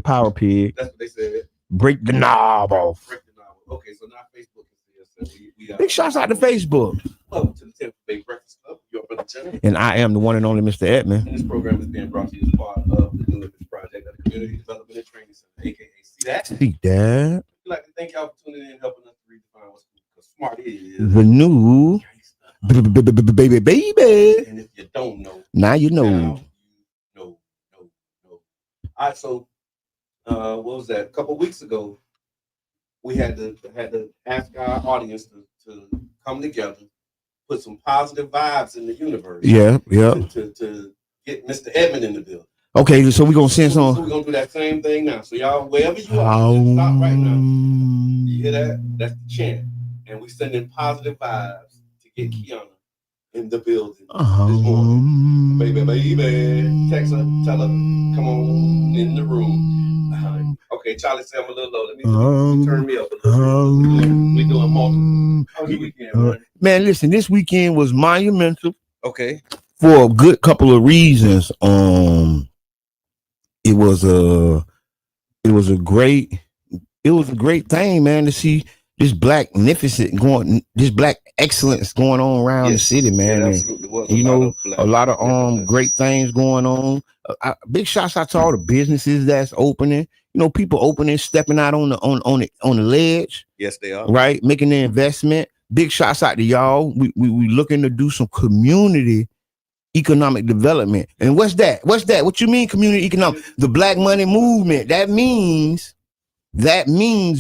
power, pig. That's what they said. Break the knob off. Break the knob. Okay, so now Facebook is here. So we Big shouts out to Facebook. Welcome to the Tampa Bay Breakfast Club. Your brother Qiana. And I am the one and only Mr. Edmond. And this program is being brought to you as part of the New Image Project at the Community Development and Training Center, aka See That. See that. We'd like to thank y'all for tuning in and helping us to redefine what's cool, because smart is the new baby. And if you don't know, now you know. Now you know. All right, so what was that? A couple weeks ago, we had to ask our audience to come together, put some positive vibes in the universe. Yeah. To get Mr. Edmond in the building. Okay, so we're gonna send some. So we're gonna do that same thing now. So y'all, wherever you are, just stop right now. You hear that? That's the chant. And we sending positive vibes to get Qiana in the building this morning. Baby. Text her, tell her, come on in the room. Okay, Charlie said I'm a little low. Let me turn me up a little bit. We doing multiple. How was your weekend, man? Listen, this weekend was monumental. Okay. For a good couple of reasons. It was a great thing, man, to see this black excellence going on around the city, man. And, you know, a lot of great things going on. Big shouts out to all the businesses that's opening. You know, people opening, stepping out on the ledge. Yes, they are. Right, making the investment. Big shouts out to y'all. We looking to do some community economic development. And what's that? What you mean community economic? The Black Money Movement. That means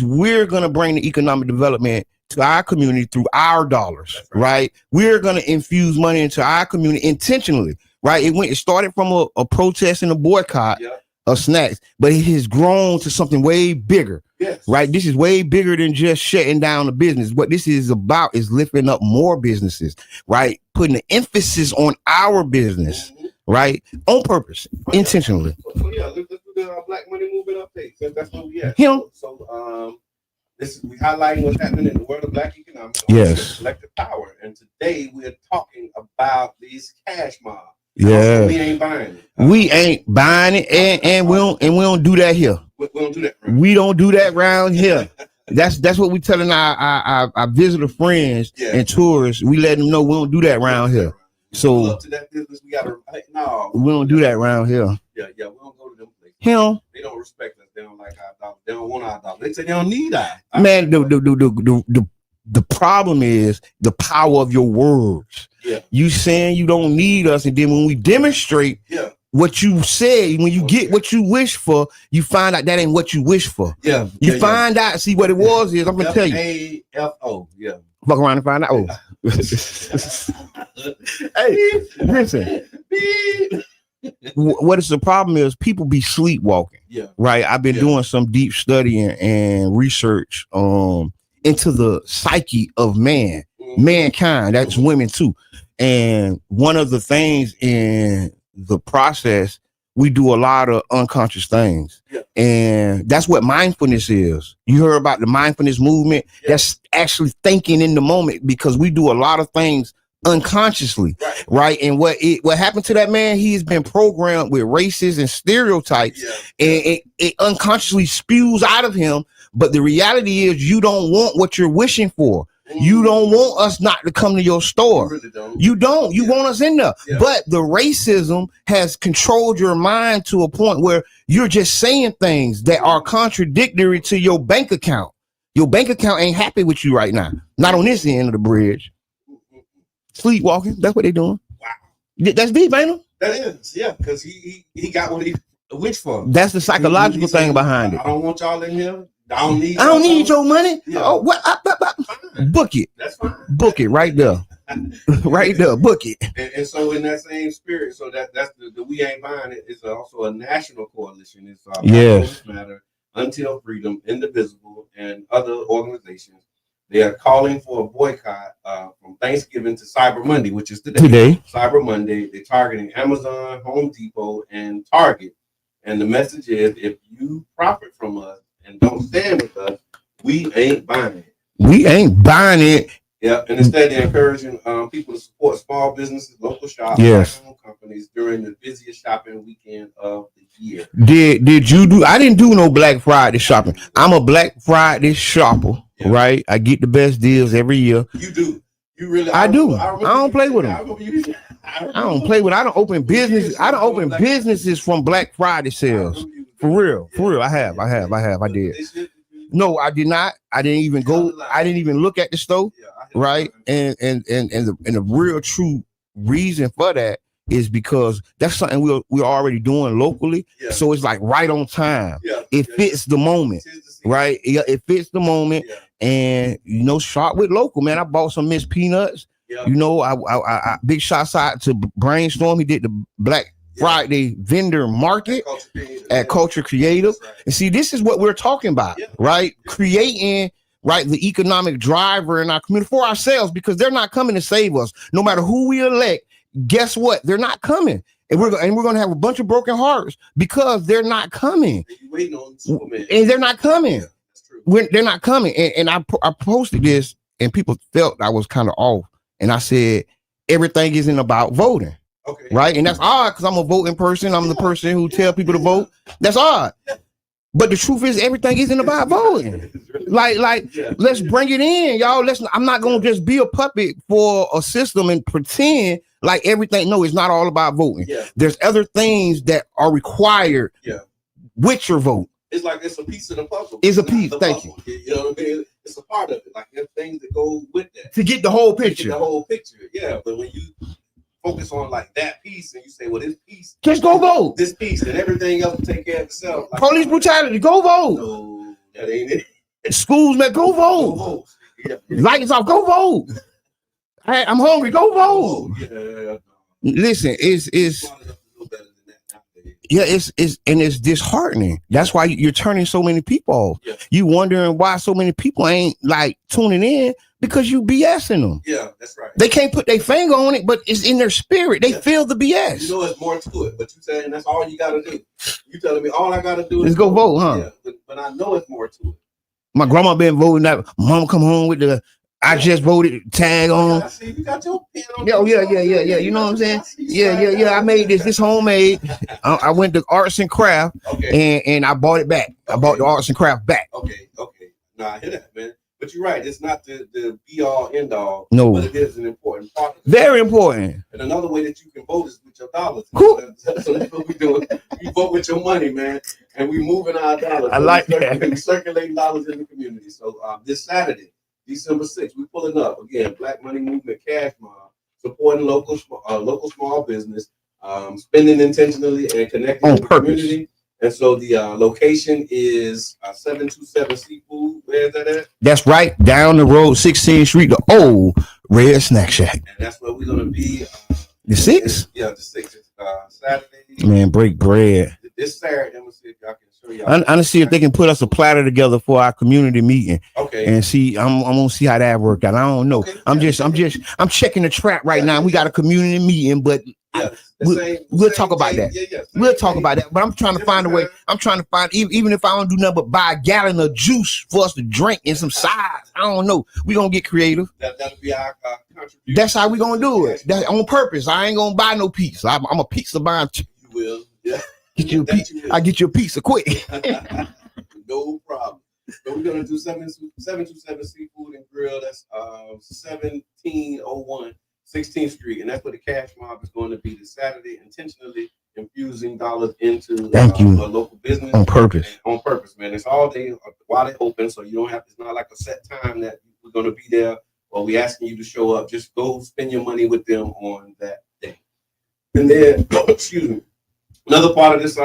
we're gonna bring the economic development to our community through our dollars, right? We're gonna infuse money into our community intentionally, right? It started from a protest and a boycott of snacks, but it has grown to something way bigger. Yes. Right. This is way bigger than just shutting down the business. What this is about is lifting up more businesses, right? Putting the emphasis on our business, right? On purpose, intentionally. So let's do the Black Money Movement update. Since that's what we at. So this we highlighting what's happening in the world of black economics. Yes. Collective power. And today we are talking about these cash mobs. Yeah. We ain't buying it. We ain't buying it, and we don't do that here. We don't do that. We don't do that around here. That's what we telling our visitor friends and tourists. We let them know we don't do that around here. So up to that business, we gotta we don't do that around here. Yeah, we don't go to them places. Him. They don't respect us. They don't like our dollar. They don't want our dollar. They say they don't need our. Man, the problem is the power of your words. Yeah. You saying you don't need us, and then when we demonstrate what you say, when you get what you wish for, you find out that ain't what you wish for. Yeah. You find out, see what it was is, I'm gonna tell you. AFO. Yeah. Fuck around and find out. Oh. Hey, listen. What is the problem is people be sleepwalking. Yeah. Right. I've been doing some deep studying and research into the psyche of mankind. That's women too. And one of the things in the process, we do a lot of unconscious things. Yeah. And that's what mindfulness is. You heard about the mindfulness movement. Yeah. That's actually thinking in the moment, because we do a lot of things unconsciously, right? And what happened to that man, he's been programmed with races and stereotypes, and it unconsciously spews out of him. But the reality is you don't want what you're wishing for. You don't want us not to come to your store. You really don't. You don't. You want us in there. Yeah. But the racism has controlled your mind to a point where you're just saying things that are contradictory to your bank account. Your bank account ain't happy with you right now. Not on this end of the bridge. Sleepwalking. That's what they're doing. Wow. That's deep, ain't it? That is, yeah, because he got what he wished for. That's the psychological thing behind it. I don't want y'all in here. I don't need your money. Yeah. Oh, what? Book it. That's fine. Book it right there. Right there. Book it. And so in that same spirit, so that's the We Ain't Buying It is also a national coalition. It's Black Lives Matter, Until Freedom, Indivisible, and other organizations. They are calling for a boycott from Thanksgiving to Cyber Monday, which is today. Cyber Monday. They're targeting Amazon, Home Depot, and Target. And the message is, if you profit from us and don't stand with us, we ain't buying it. We ain't buying it. Yeah, and instead they're encouraging people to support small businesses, local shops, black-owned companies during the busiest shopping weekend of the year. Did you do? I didn't do no Black Friday shopping. I'm a Black Friday shopper, right? I get the best deals every year. You do. You really? I do. I don't play with them. I don't play with. I don't open business. I don't open businesses from Black Friday sales. For real. I have. I did. No, I did not. I didn't even go. I didn't even look at the store. Right. And the real true reason for that is because that's something we're already doing locally. Yeah. So it's like right on time. Yeah. It fits the moment. Right. Yeah, it fits the moment. Yeah. And shop with local, man. I bought some Miss Peanuts. Yeah. I big shots out to Brainstorm. He did the Black Friday vendor market at Culture Creative. Right. And see, this is what we're talking about, right? Yeah. Creating the economic driver in our community for ourselves, because they're not coming to save us. No matter who we elect, guess what? They're not coming. And we're going to have a bunch of broken hearts because they're not coming. Waiting on Superman. And they're not coming. Yeah, that's true. They're not coming. And I posted this and people felt I was kind of off. And I said, everything isn't about voting. Okay. Right. And that's odd because I'm a voting person. I'm the person who tell people to vote. That's odd. Yeah. But the truth is, everything isn't about voting. Let's bring it in, y'all. I'm not gonna just be a puppet for a system and pretend like everything. No, it's not all about voting. Yeah. There's other things that are required with your vote. It's like it's a piece of the puzzle. It's a piece. Thank you. You know what I mean? It's a part of it. Like there's things that go with that to get the whole picture. Yeah. But when you focus on like that piece and you say, well, this piece, just go vote. This piece and everything else will take care of itself. Like, police brutality, go vote. No, that ain't it. Schools, man, go vote. Go vote. Yeah. Lights off, go vote. I'm hungry, go vote. Yeah. Listen, it's disheartening. That's why you're turning so many people off. Yeah. You wondering why so many people ain't like tuning in, because you BSing them. Yeah, that's right. They can't put their finger on it, but it's in their spirit. They feel the BS. It's more to it, but you saying that's all you got to do. You telling me all I got to do is go vote, huh? Yeah, but I know it's more to it. My grandma been voting. That mom come home with the I just voted tag on. I see you got your pen on. Yeah. You know what I'm saying? Yeah. I made this homemade. I went to arts and craft, and I bought it back. I bought the arts and craft back. Okay. No, I hear that, man. But you're right. It's not the be all end all. No, but it is an important part. Very important. And another way that you can vote is with your dollars. Cool. So that's what we doing. You vote with your money, man, and we moving our dollars. I like that. We circulating dollars in the community. So this Saturday, December 6th, we pulling up again. Black Money Movement Cash Mob, supporting local small business, spending intentionally and connecting with the community. And so the location is 727 Seafood. Where is that at? That's right, down the road, 16th Street, the old Red Snack Shack. And that's where we're gonna be. The 6th? Yeah, the 6th. Saturday. Man, break bread. This Saturday, I'm gonna see if y'all can show y'all. I'm gonna see if they can put us a platter together for our community meeting. Okay. And see, I'm gonna see how that worked out. I don't know. Okay. I'm checking the trap right now. We got a community meeting, but we'll talk about that. We'll talk about that. But I'm trying to find a way. I'm trying to find, even if I don't do nothing but buy a gallon of juice for us to drink and some sides. I don't know. We're gonna get creative. That'll be our contribution. That's how we're gonna do it. That's on purpose. I ain't gonna buy no pizza. I'm a pizza buying. You will. Yeah. Get you a pizza. I get you a pizza quick. No problem. So we're gonna do 727 Seafood and Grill. That's 1701 16th Street, and that's where the Cash Mob is going to be this Saturday. Intentionally infusing dollars into a local business on purpose. On purpose, man. It's all day while they open, so you don't have. It's not like a set time that we're going to be there, or we asking you to show up. Just go spend your money with them on that day. And then, excuse me, another part of this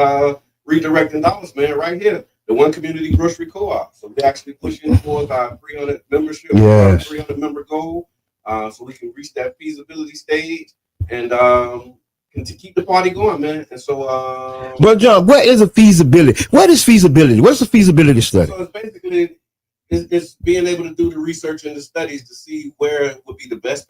redirecting dollars, man, right here, the One Community Grocery Co-op. So we're actually pushing towards our 300 membership, 300 member goal, so we can reach that feasibility stage and to keep the party going, man. And so, but John, what is a feasibility? What is feasibility? What's a feasibility study? So it's basically it's being able to do the research and the studies to see where would be the best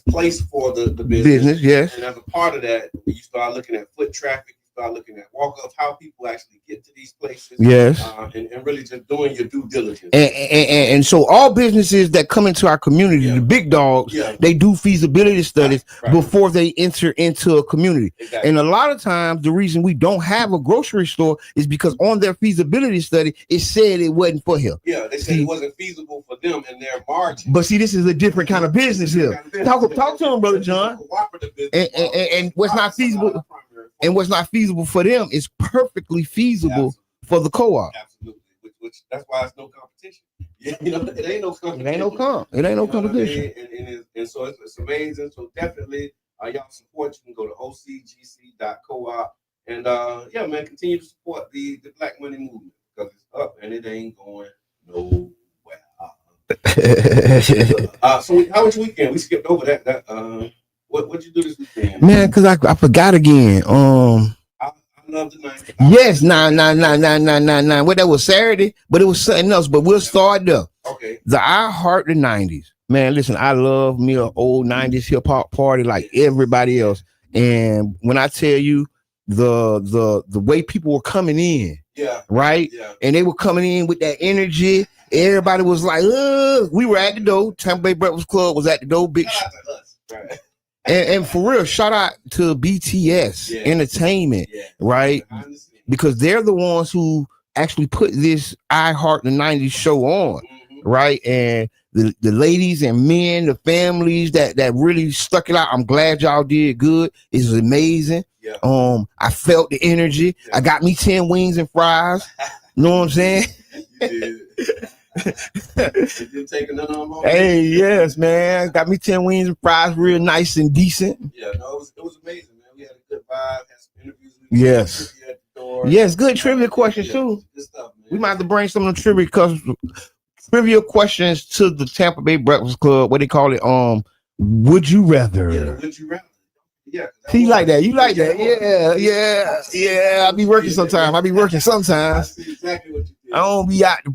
place for the business. Yes. And as a part of that, you start looking at foot traffic, you start looking at walk-ups, how people actually get to these places. Yes. And really just doing your due diligence. And so all businesses that come into our community, the big dogs, they do feasibility studies before they enter into a community. Exactly. And a lot of times the reason we don't have a grocery store is because on their feasibility study, it said it wasn't for him. Yeah, they said it wasn't feasible for them and their margin. But see, this is a different kind of business here. Talk to him, Brother John. And what's not feasible and what's not feasible for them is perfectly feasible for the co-op. Absolutely. Which that's why it's no competition. You know, it ain't no competition. It ain't no competition. And so it's amazing. So definitely, y'all support. You can go to ocgc.coop and yeah, man, continue to support the Black Money Movement because it's up and it ain't going nowhere. So how was your weekend? We skipped over that. What'd you do this weekend? Man, because I forgot again. I love the 90s. Yes, nah. Well, that was Saturday, but it was something else. But we'll start there. Okay. I heart the 90s. Man, listen, I love me an old 90s hip hop party like everybody else. And when I tell you the way people were coming in, right? Yeah. And they were coming in with that energy. Everybody was like, we were at the door. Tampa Bay Breakfast Club was at the door. Big shout out to us. Right. And for real, shout out to BTS Entertainment, right? Because they're the ones who actually put this I Heart the 90s show on, right? And the ladies and men, the families that really stuck it out. I'm glad y'all did good. It was amazing. Yeah. I felt the energy. Yeah. I got me 10 wings and fries. You know what I'm saying? You didn't take another more? Hey, yes, man. Got me 10 wings and fries, real nice and decent. Yeah, no, it was amazing, man. We had a good vibe, had some interviews. Yes. Yes, good trivia questions too. Good stuff, man. We might have to bring some of the trivia questions to the Tampa Bay Breakfast Club. What they call it? Would you rather? Yeah, would you rather? Yeah. See, you like that? You like that? Yeah. I be working sometimes. I see exactly what you did. I don't be out the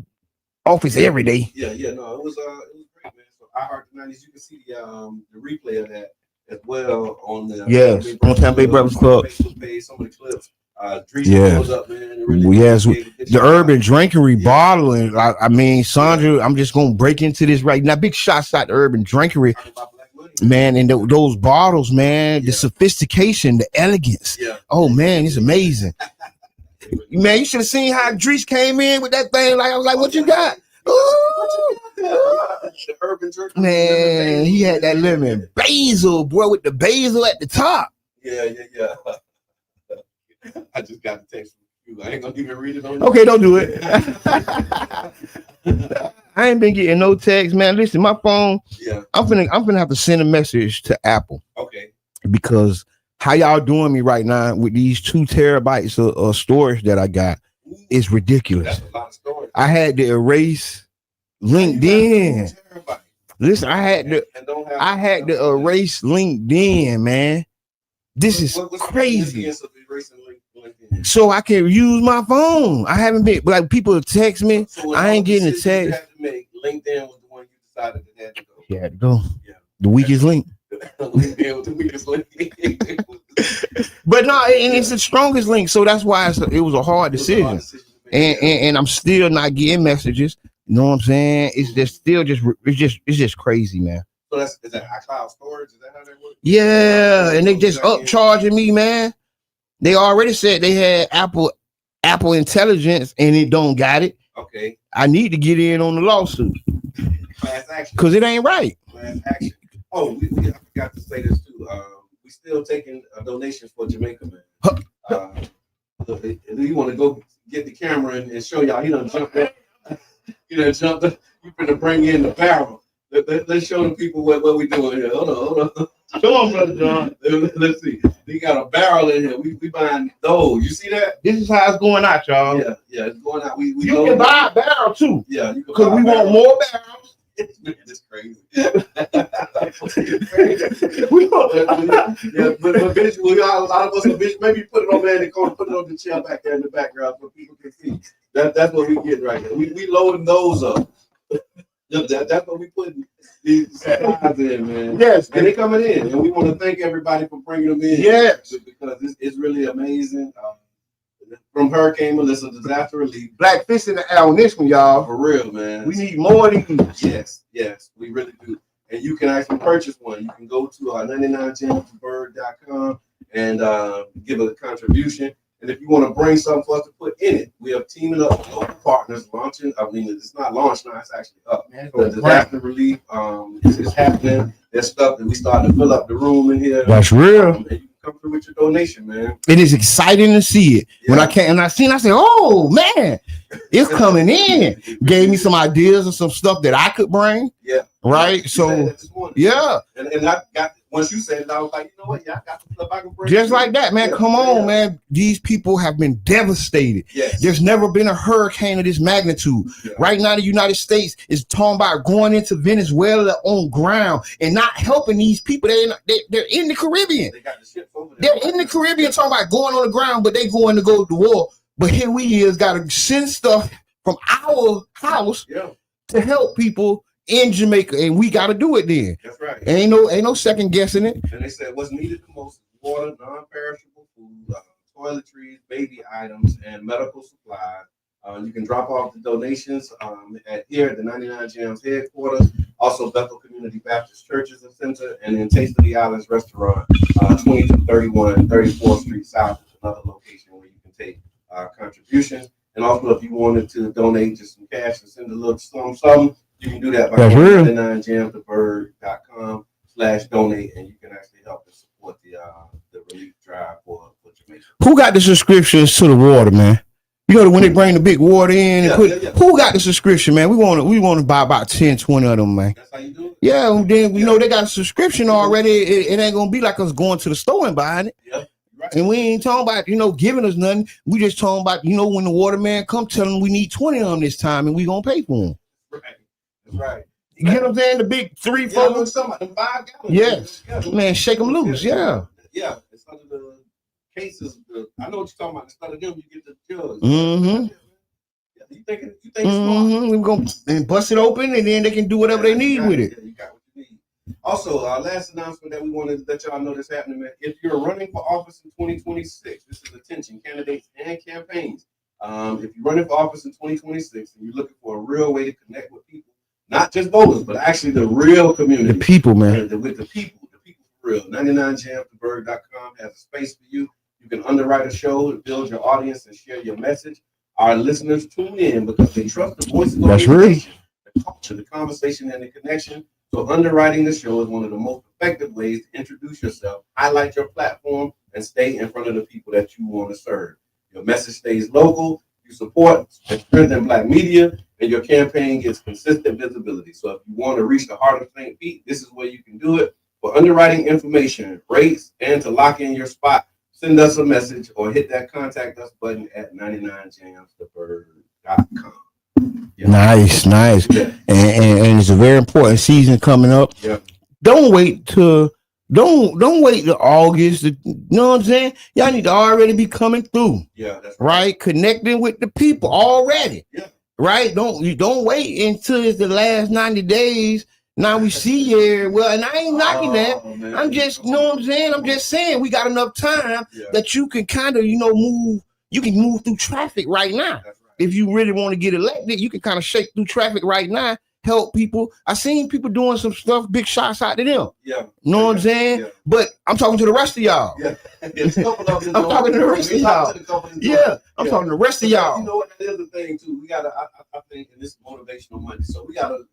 office every day. Yeah. No, it was great, man. So I heard the 90s. You can see the replay of that as well on the on Tampa Bay Breakfast Club Facebook page. Some of the clips. Up, man. Really the urban drinkery bottling. I mean, Sandra, I'm just gonna break into this right now. Big shots out to urban drinkery, man, and those bottles, man. The sophistication, the elegance. Yeah. Oh man, it's amazing. Man, you should have seen how Drees came in with that thing. Like I was like, what you got? The urban drinkery. Man, he had that lemon basil, boy, with the basil at the top. Yeah. I just got the text from you. I ain't gonna even read it on you. Okay, don't do it. I ain't been getting no text, man. Listen, my phone. Yeah. I'm gonna have to send a message to Apple. Okay. Because how y'all doing me right now with these 2 terabytes of storage that I got is ridiculous. That's a lot of storage. I had to erase LinkedIn. Listen, I had to erase LinkedIn, man. This is crazy. So I can use my phone. I haven't been like people text me. So I ain't getting a text. You had to make, LinkedIn was the one you decided that had to go. You had to go. Yeah. The weakest link. LinkedIn was the weakest link. But no, and it's the strongest link. So that's why it was a hard decision. And I'm still not getting messages. You know what I'm saying? It's just crazy, man. So is that iCloud storage? Is that how that works? Yeah, and they just upcharging me, man. They already said they had Apple Intelligence and it don't got it. Okay. I need to get in on the lawsuit. Class action. Because it ain't right. Class action. Oh, I forgot to say this too. We still taking donations for Jamaica, man. You want to go get the camera and show y'all he done jumped up. He done jumped up. You finna bring in the barrel. Let's show the people what we doing here. Hold on. Come on, Brother John. Let's see. They got a barrel in here. We buying those. You see that? This is how it's going out, y'all. Yeah, it's going out. We you can buy a barrel too. Yeah, because we want more barrels. It's crazy. But visually, a lot of us maybe put it on there in the corner, put it on the chair back there in the background so people can see. That's what we getting right now. We loading those up. That's what we putting these supplies in, man. Yes, and they coming in, and we want to thank everybody for bringing them in. Yes, because it's really amazing. From Hurricane Melissa, disaster relief, black fish in the air on this one, y'all. For real, man. We need more of these. Yes, we really do. And you can actually purchase one. You can go to 99jamsbird.com and give a contribution. And if you want to bring something for us to put in it, we are teaming up with local partners launching. I mean, it's not launched now; it's actually up. So the disaster relief is happening. There's stuff that we starting to fill up the room in here. That's real. And you can come through with your donation, man. It is exciting to see it. Yeah. When I came and I seen, I said, "Oh man, it's coming in." Gave me some ideas of some stuff that I could bring. Yeah. Right. So yeah. And I got. Once you said it, I was like, you know what? Yeah, I got some stuff I can bring. Just like that, man. Come on, man. These people have been devastated. Yes. There's never been a hurricane of this magnitude. Yeah. Right now, the United States is talking about going into Venezuela on ground and not helping these people. They're in the Caribbean. They got the ships over there. They're in the Caribbean talking about going on the ground, but they going to go to war. But here we is got to send stuff from our house to help people in Jamaica, and we got to do it then. That's right. Ain't no second guessing it. And they said what's needed the most: water, non-perishable food, toiletries, baby items, and medical supplies. You can drop off the donations at the 99 Jams headquarters, also Bethel Community Baptist Churches and Center, and then Taste of the Islands Restaurant, 2231 34th Street South is another location where you can take contributions. And also, if you wanted to donate just some cash and send a little something, you can do that by going to 99jamsbird.com/donate, and you can actually help and support the relief drive for Jamaica. Who got the subscriptions to the water, man? You know, when they bring the big water in and who got the subscription, man? We want to buy about 10, 20 of them, man. That's how you do it? Yeah, then we know they got a subscription already. It ain't gonna be like us going to the store and buying it. Yep. Right. And we ain't talking about, giving us nothing. We just talking about, when the waterman come, tell them we need 20 of them this time and we gonna pay for them. Right. That's right. You know what I'm saying? The big 3, 4. The 5 gallons. Yes. Man, shake them loose. Yeah. Yeah. It's under the cases. I know what you're talking about. Instead of them, you get the judge. Mm-hmm. Yeah, you think it's smart. We're going to bust it open and then they can do whatever they need with it. Yeah, you got what you need. Also, last announcement that we wanted to let y'all know that's happening, man. If you're running for office in 2026, this is attention, candidates and campaigns. If you're running for office in 2026 and you're looking for a real way to connect with people, not just voters, but actually the real community. The people, man. With the people for real. 99jamsbird.com has a space for you. You can underwrite a show to build your audience and share your message. Our listeners tune in because they trust the voice of the organization, the culture, the conversation, and the connection. So underwriting the show is one of the most effective ways to introduce yourself, highlight your platform, and stay in front of the people that you want to serve. Your message stays local, you support and strengthen Black media, and your campaign gets consistent visibility. So if you want to reach the heart of St. Pete, this is where you can do it. For underwriting information, rates, and to lock in your spot, send us a message or hit that contact us button at 99jamsbird.com. Yeah. Nice. Yeah. And it's a very important season coming up. Yeah. Don't wait till August. You know what I'm saying? Y'all need to already be coming through. Yeah, that's right. Connecting with the people already. Yeah. Right. Don't wait until it's the last 90 days. Now we see here. Well, and I ain't knocking that. Man. I'm just, you know what I'm saying? I'm just saying we got enough time that you can kind of, move. You can move through traffic right now. Right. If you really want to get elected, you can kind of shake through traffic right now. Help people. I seen people doing some stuff, big shots out to them. Yeah. You know what I'm saying? Yeah. But I'm talking to the rest of y'all. Yeah. I'm talking to the rest of y'all. Yeah. I'm talking to the rest of y'all. You know what? That is the thing too. We gotta, I think, in this motivational Monday, so we gotta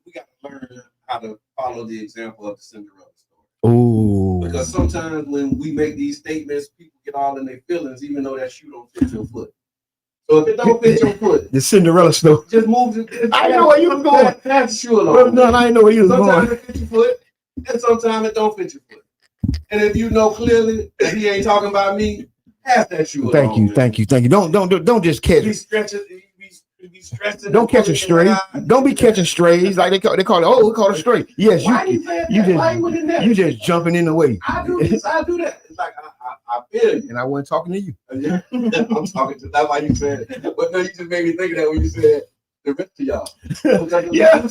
learn how to follow the example of the Cinderella story. Ooh. Because sometimes when we make these statements, people get all in their feelings, even though that shoe don't fit your foot. So if it don't fit your foot, the Cinderella story. Just move it. I know where you was going. Pass the shoe along. No, I know where you was going. Sometimes it fits your foot, and sometimes it don't fit your foot. And if you know clearly that he ain't talking about me, pass that shoe along. Thank you. Don't just catch it. Be stressing. Don't catch a stray. Don't be catching strays like they call it. Oh, we call it stray. Yes, you just jumping in the way. I do this. I do that. It's like I feel you. And I wasn't talking to you. I'm talking to. That's why you said it. But no, you just made me think of that when you said the rest of y'all. Yeah, we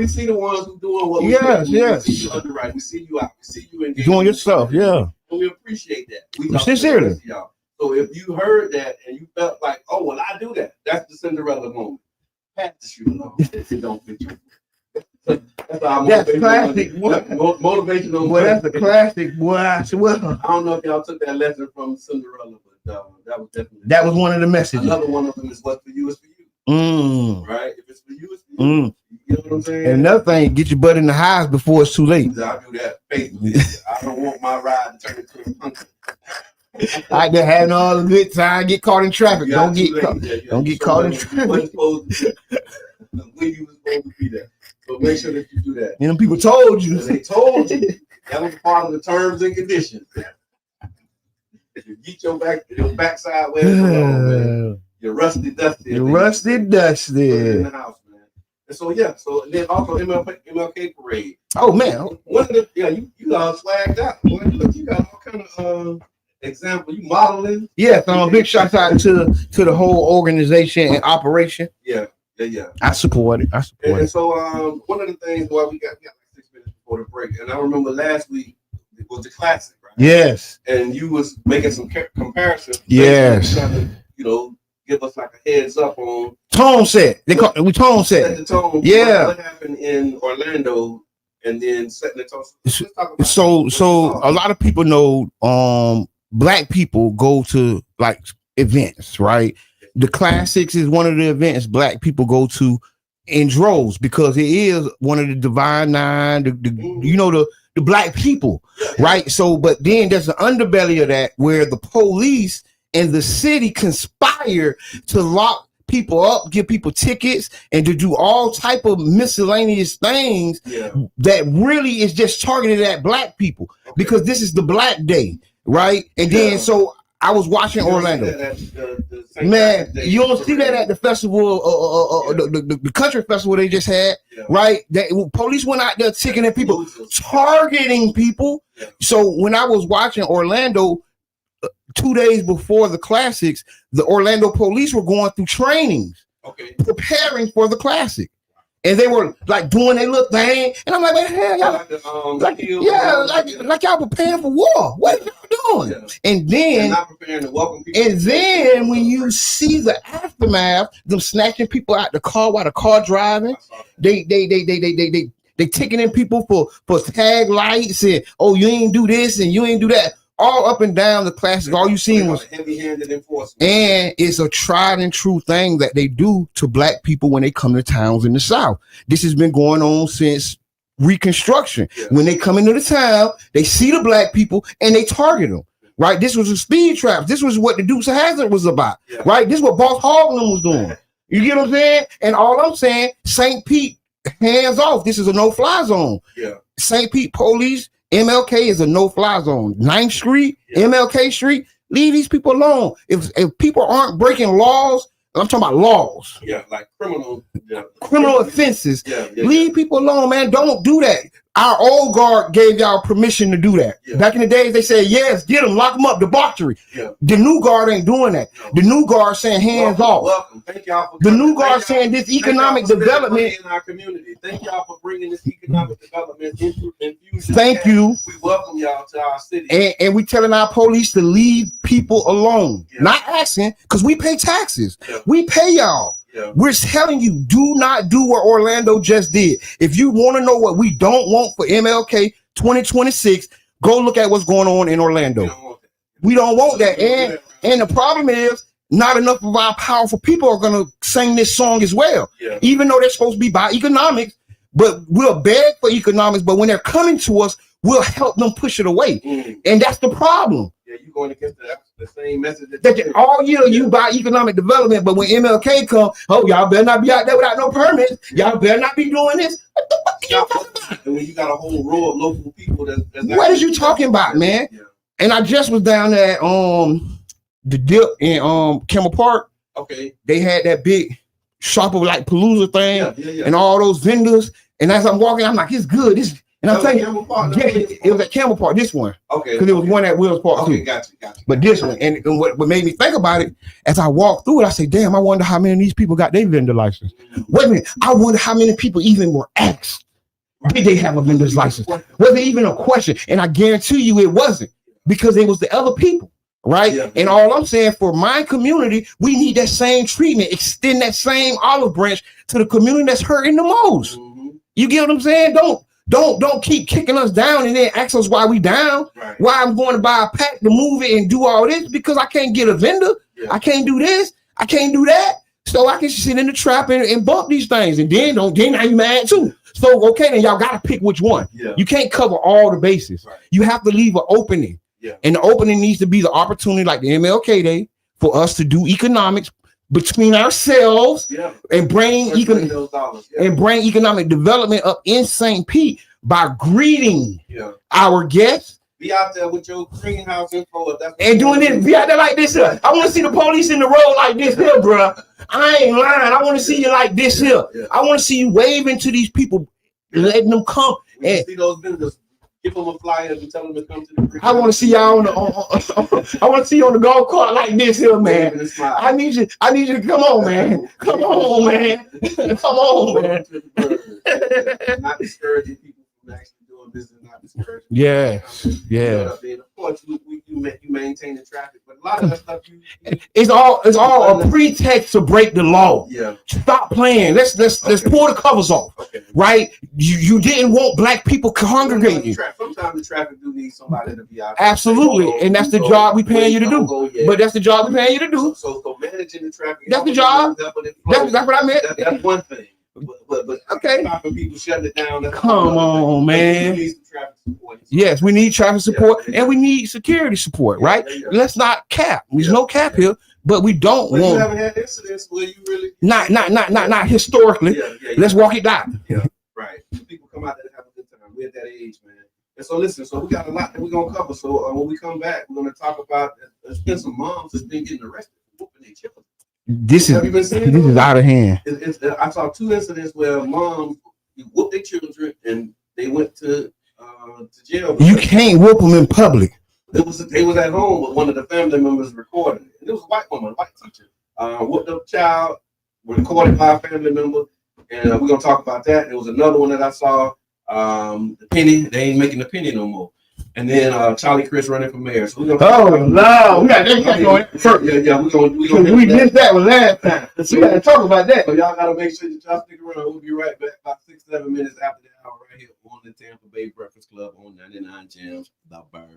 see the ones who doing what we do. Yes. We see you underwriting. We see you out. We see you engaged. Doing yourself, yeah. And we appreciate that. We sincerely. Y'all. So if you heard that and you felt like, oh, well, I do that. That's the Cinderella moment. Pat the shoe along. It don't fit you. That's classic. Motivational. Well, that's a classic, boy. I don't know if y'all took that lesson from Cinderella, but that was definitely one of the messages. Another one of them is what's for you is for you. Right? If it's for you, it's for you. You know what I'm saying? And another thing, get your butt in the highs before it's too late. I do that faithfully. I don't want my ride to turn into a punker. I been having all the good time. Get caught in traffic. Don't get caught in traffic. When you was supposed to be there. So make sure that you do that. And them people told you. They told you. That was part of the terms and conditions. If you get your backside where it's man. You're rusty dusty. You're rusty dusty. In the house, man. And so and then also MLK parade. Oh man. One of the you all swagged out. Boy, look, you got all kind of example. You modeling. Yeah, big shout out to the whole organization and operation. Yeah. I support it. And so one of the things we got like 6 minutes before the break, and I remember last week it was the classic, right? Yes. And you was making some comparisons. Yes. Trying to, give us like a heads up on tone set. We tone set. The tone. Yeah. What happened in Orlando, and then setting the tone. So a lot of people know Black people go to like events, right? The classics is one of the events Black people go to in droves because it is one of the Divine Nine, the Black people, right? So, but then there's an underbelly of that where the police and the city conspire to lock people up, give people tickets, and to do all type of miscellaneous things that really is just targeted at Black people because this is the Black Day, right? And then so I was watching Orlando. Man, you don't see that at the festival, the country festival they just had, right? That police went out there ticketing people, targeting people. So when I was watching Orlando 2 days before the classics, the Orlando police were going through trainings, preparing for the classic. And they were like doing their little thing, and I'm like, "What the hell, y'all?" Like y'all preparing for war. What are y'all doing? And then, not preparing to welcome people. And then when you see the aftermath, them snatching people out the car while the car driving, they ticketing people for tag lights and you ain't do this and you ain't do that. All up and down the classic, all you seen was heavy-handed enforcement. And it's a tried and true thing that they do to Black people when they come to towns in the South. This has been going on since Reconstruction. When they come into the town, they see the Black people and they target them. Right? This was a speed trap. This was what the Dukes of Hazzard was about. Right? This is what Boss Hogg was doing. You get what I'm saying? And all I'm saying, St. Pete, hands off. This is a no-fly zone. St. Pete police. MLK is a no-fly zone. 9th Street, MLK Street, leave these people alone. If people aren't breaking laws, I'm talking about laws. Like criminal offenses. Leave people alone, man. Don't do that. Our old guard gave y'all permission to do that. Back in the days, they said, yes, get them, lock them up, debauchery. The new guard ain't doing that. The new guard saying hands off. Welcome. Thank y'all for the new guard saying this economic development in our community. Thank y'all for bringing this economic development infusion. Thank you. We welcome y'all to our city. And we telling our police to leave people alone. Not asking, because we pay taxes. We pay y'all. We're telling you, do not do what Orlando just did. If you want to know what we don't want for MLK 2026, go look at what's going on in Orlando. We don't want that. And the problem is, not enough of our powerful people are going to sing this song as well. Even though they're supposed to be by economics, but we'll beg for economics, but when they're coming to us, we'll help them push it away. And that's the problem. You're going against the same message that all year you buy economic development, but when MLK come, y'all better not be out there without no permits. Y'all better not be doing this. What the fuck are y'all talking about? And when you got a whole row of local people that's what is you talking about, man? And I just was down there at the dip in Kimmel Park. They had that big shop of like Palooza thing and all those vendors. And as I'm walking, I'm like, it's good. And I'm telling you, it was at Campbell Park, this one. Okay. Because it was one at Wills Park too. Gotcha. But this one, and what made me think about it, as I walked through it, I said, damn, I wonder how many of these people got their vendor license. Wait a minute, I wonder how many people even were asked, did they have a vendor's license? Was it even a question? And I guarantee you it wasn't, because it was the other people, right? Yeah. And all I'm saying, for my community, we need that same treatment, extend that same olive branch to the community that's hurting the most. Mm-hmm. You get what I'm saying? Don't keep kicking us down and then ask us why we down. Right. Why I'm going to buy a pack to move it and do all this, because I can't get a vendor. Yeah. I can't do this. I can't do that. So I can sit in the trap and bump these things, and then now you mad too. So okay, then y'all gotta pick which one. Yeah. You can't cover all the bases. Right. You have to leave an opening. Yeah. And the opening needs to be the opportunity, like the MLK Day, for us to do economics between ourselves, and bring economic development up in St. Pete by greeting our guests. Be out there with your greenhouse info. And doing this, be out there like this here. I want to see the police in the road like this here, bro. I ain't lying. I want to see you like this here. Yeah. I want to see you waving to these people, letting them come. And see those vendors. Give them a flyer and tell them to come to the. I want to see y'all I want to see you on the golf cart like this here, man. I need you to come on, man. Come on, man. Come on, man. Not discouraging people from actually doing business. Not discouraging. Yes. Yeah. Of course, you maintain the traffic, but a lot of that stuff it's all a pretext to break the law. Yeah. Stop playing. Let's pull the covers off. Okay. Right? You didn't want black people congregating. Sometimes the traffic do need somebody to be out there. Absolutely. And that's the job we paying you to do. But that's the job we paying you to do. So managing the traffic. That's the job. That's what I meant. That's one thing. But okay. Stopping people, shutting it down. Come on, man. We need some traffic support. Yes, we need traffic support, and we need security support, right? Let's not cap. There's no cap here, but we don't want. You haven't had incidents where you really not historically. Let's walk it down. Yeah, right. People come out there and have a good time. We're at that age, man. And so listen, so we got a lot that we're gonna cover. So when we come back, we're gonna talk about there's been some moms that's been getting arrested for whooping their children. This is out of hand. I saw 2 incidents where moms whooped their children and they went to jail. You can't whoop them in public. They was at home, but one of the family members recorded it. And it was a white woman, a white teacher. Whooped up child, recorded by a family member, and we're gonna talk about that. There was another one that I saw. The penny, they ain't making the penny no more. And then Charlie Chris running for mayor. So we're gonna we got that going. We did that one last time. So we gotta talk about that. So y'all gotta make sure that y'all stick around. We'll be right back about 6-7 minutes after the hour right here on the Tampa Bay Breakfast Club on 99 Gems, The Bird.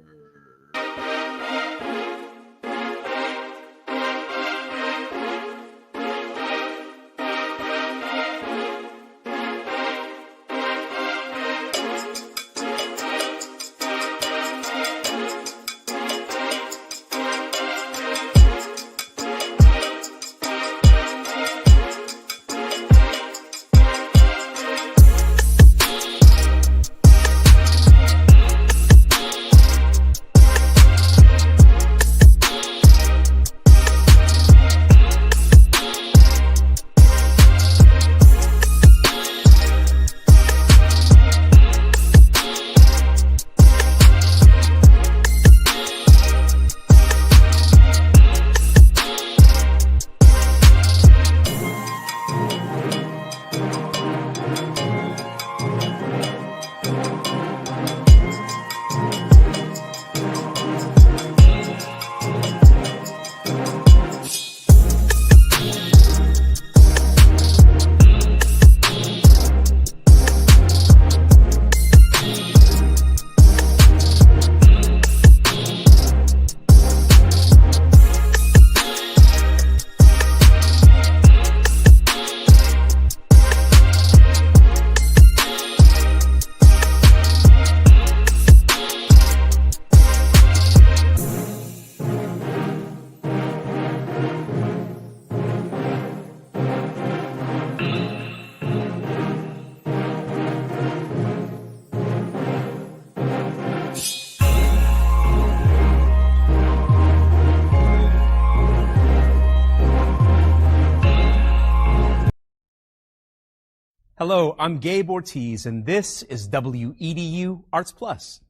Hello, I'm Gabe Ortiz, and this is WEDU Arts Plus.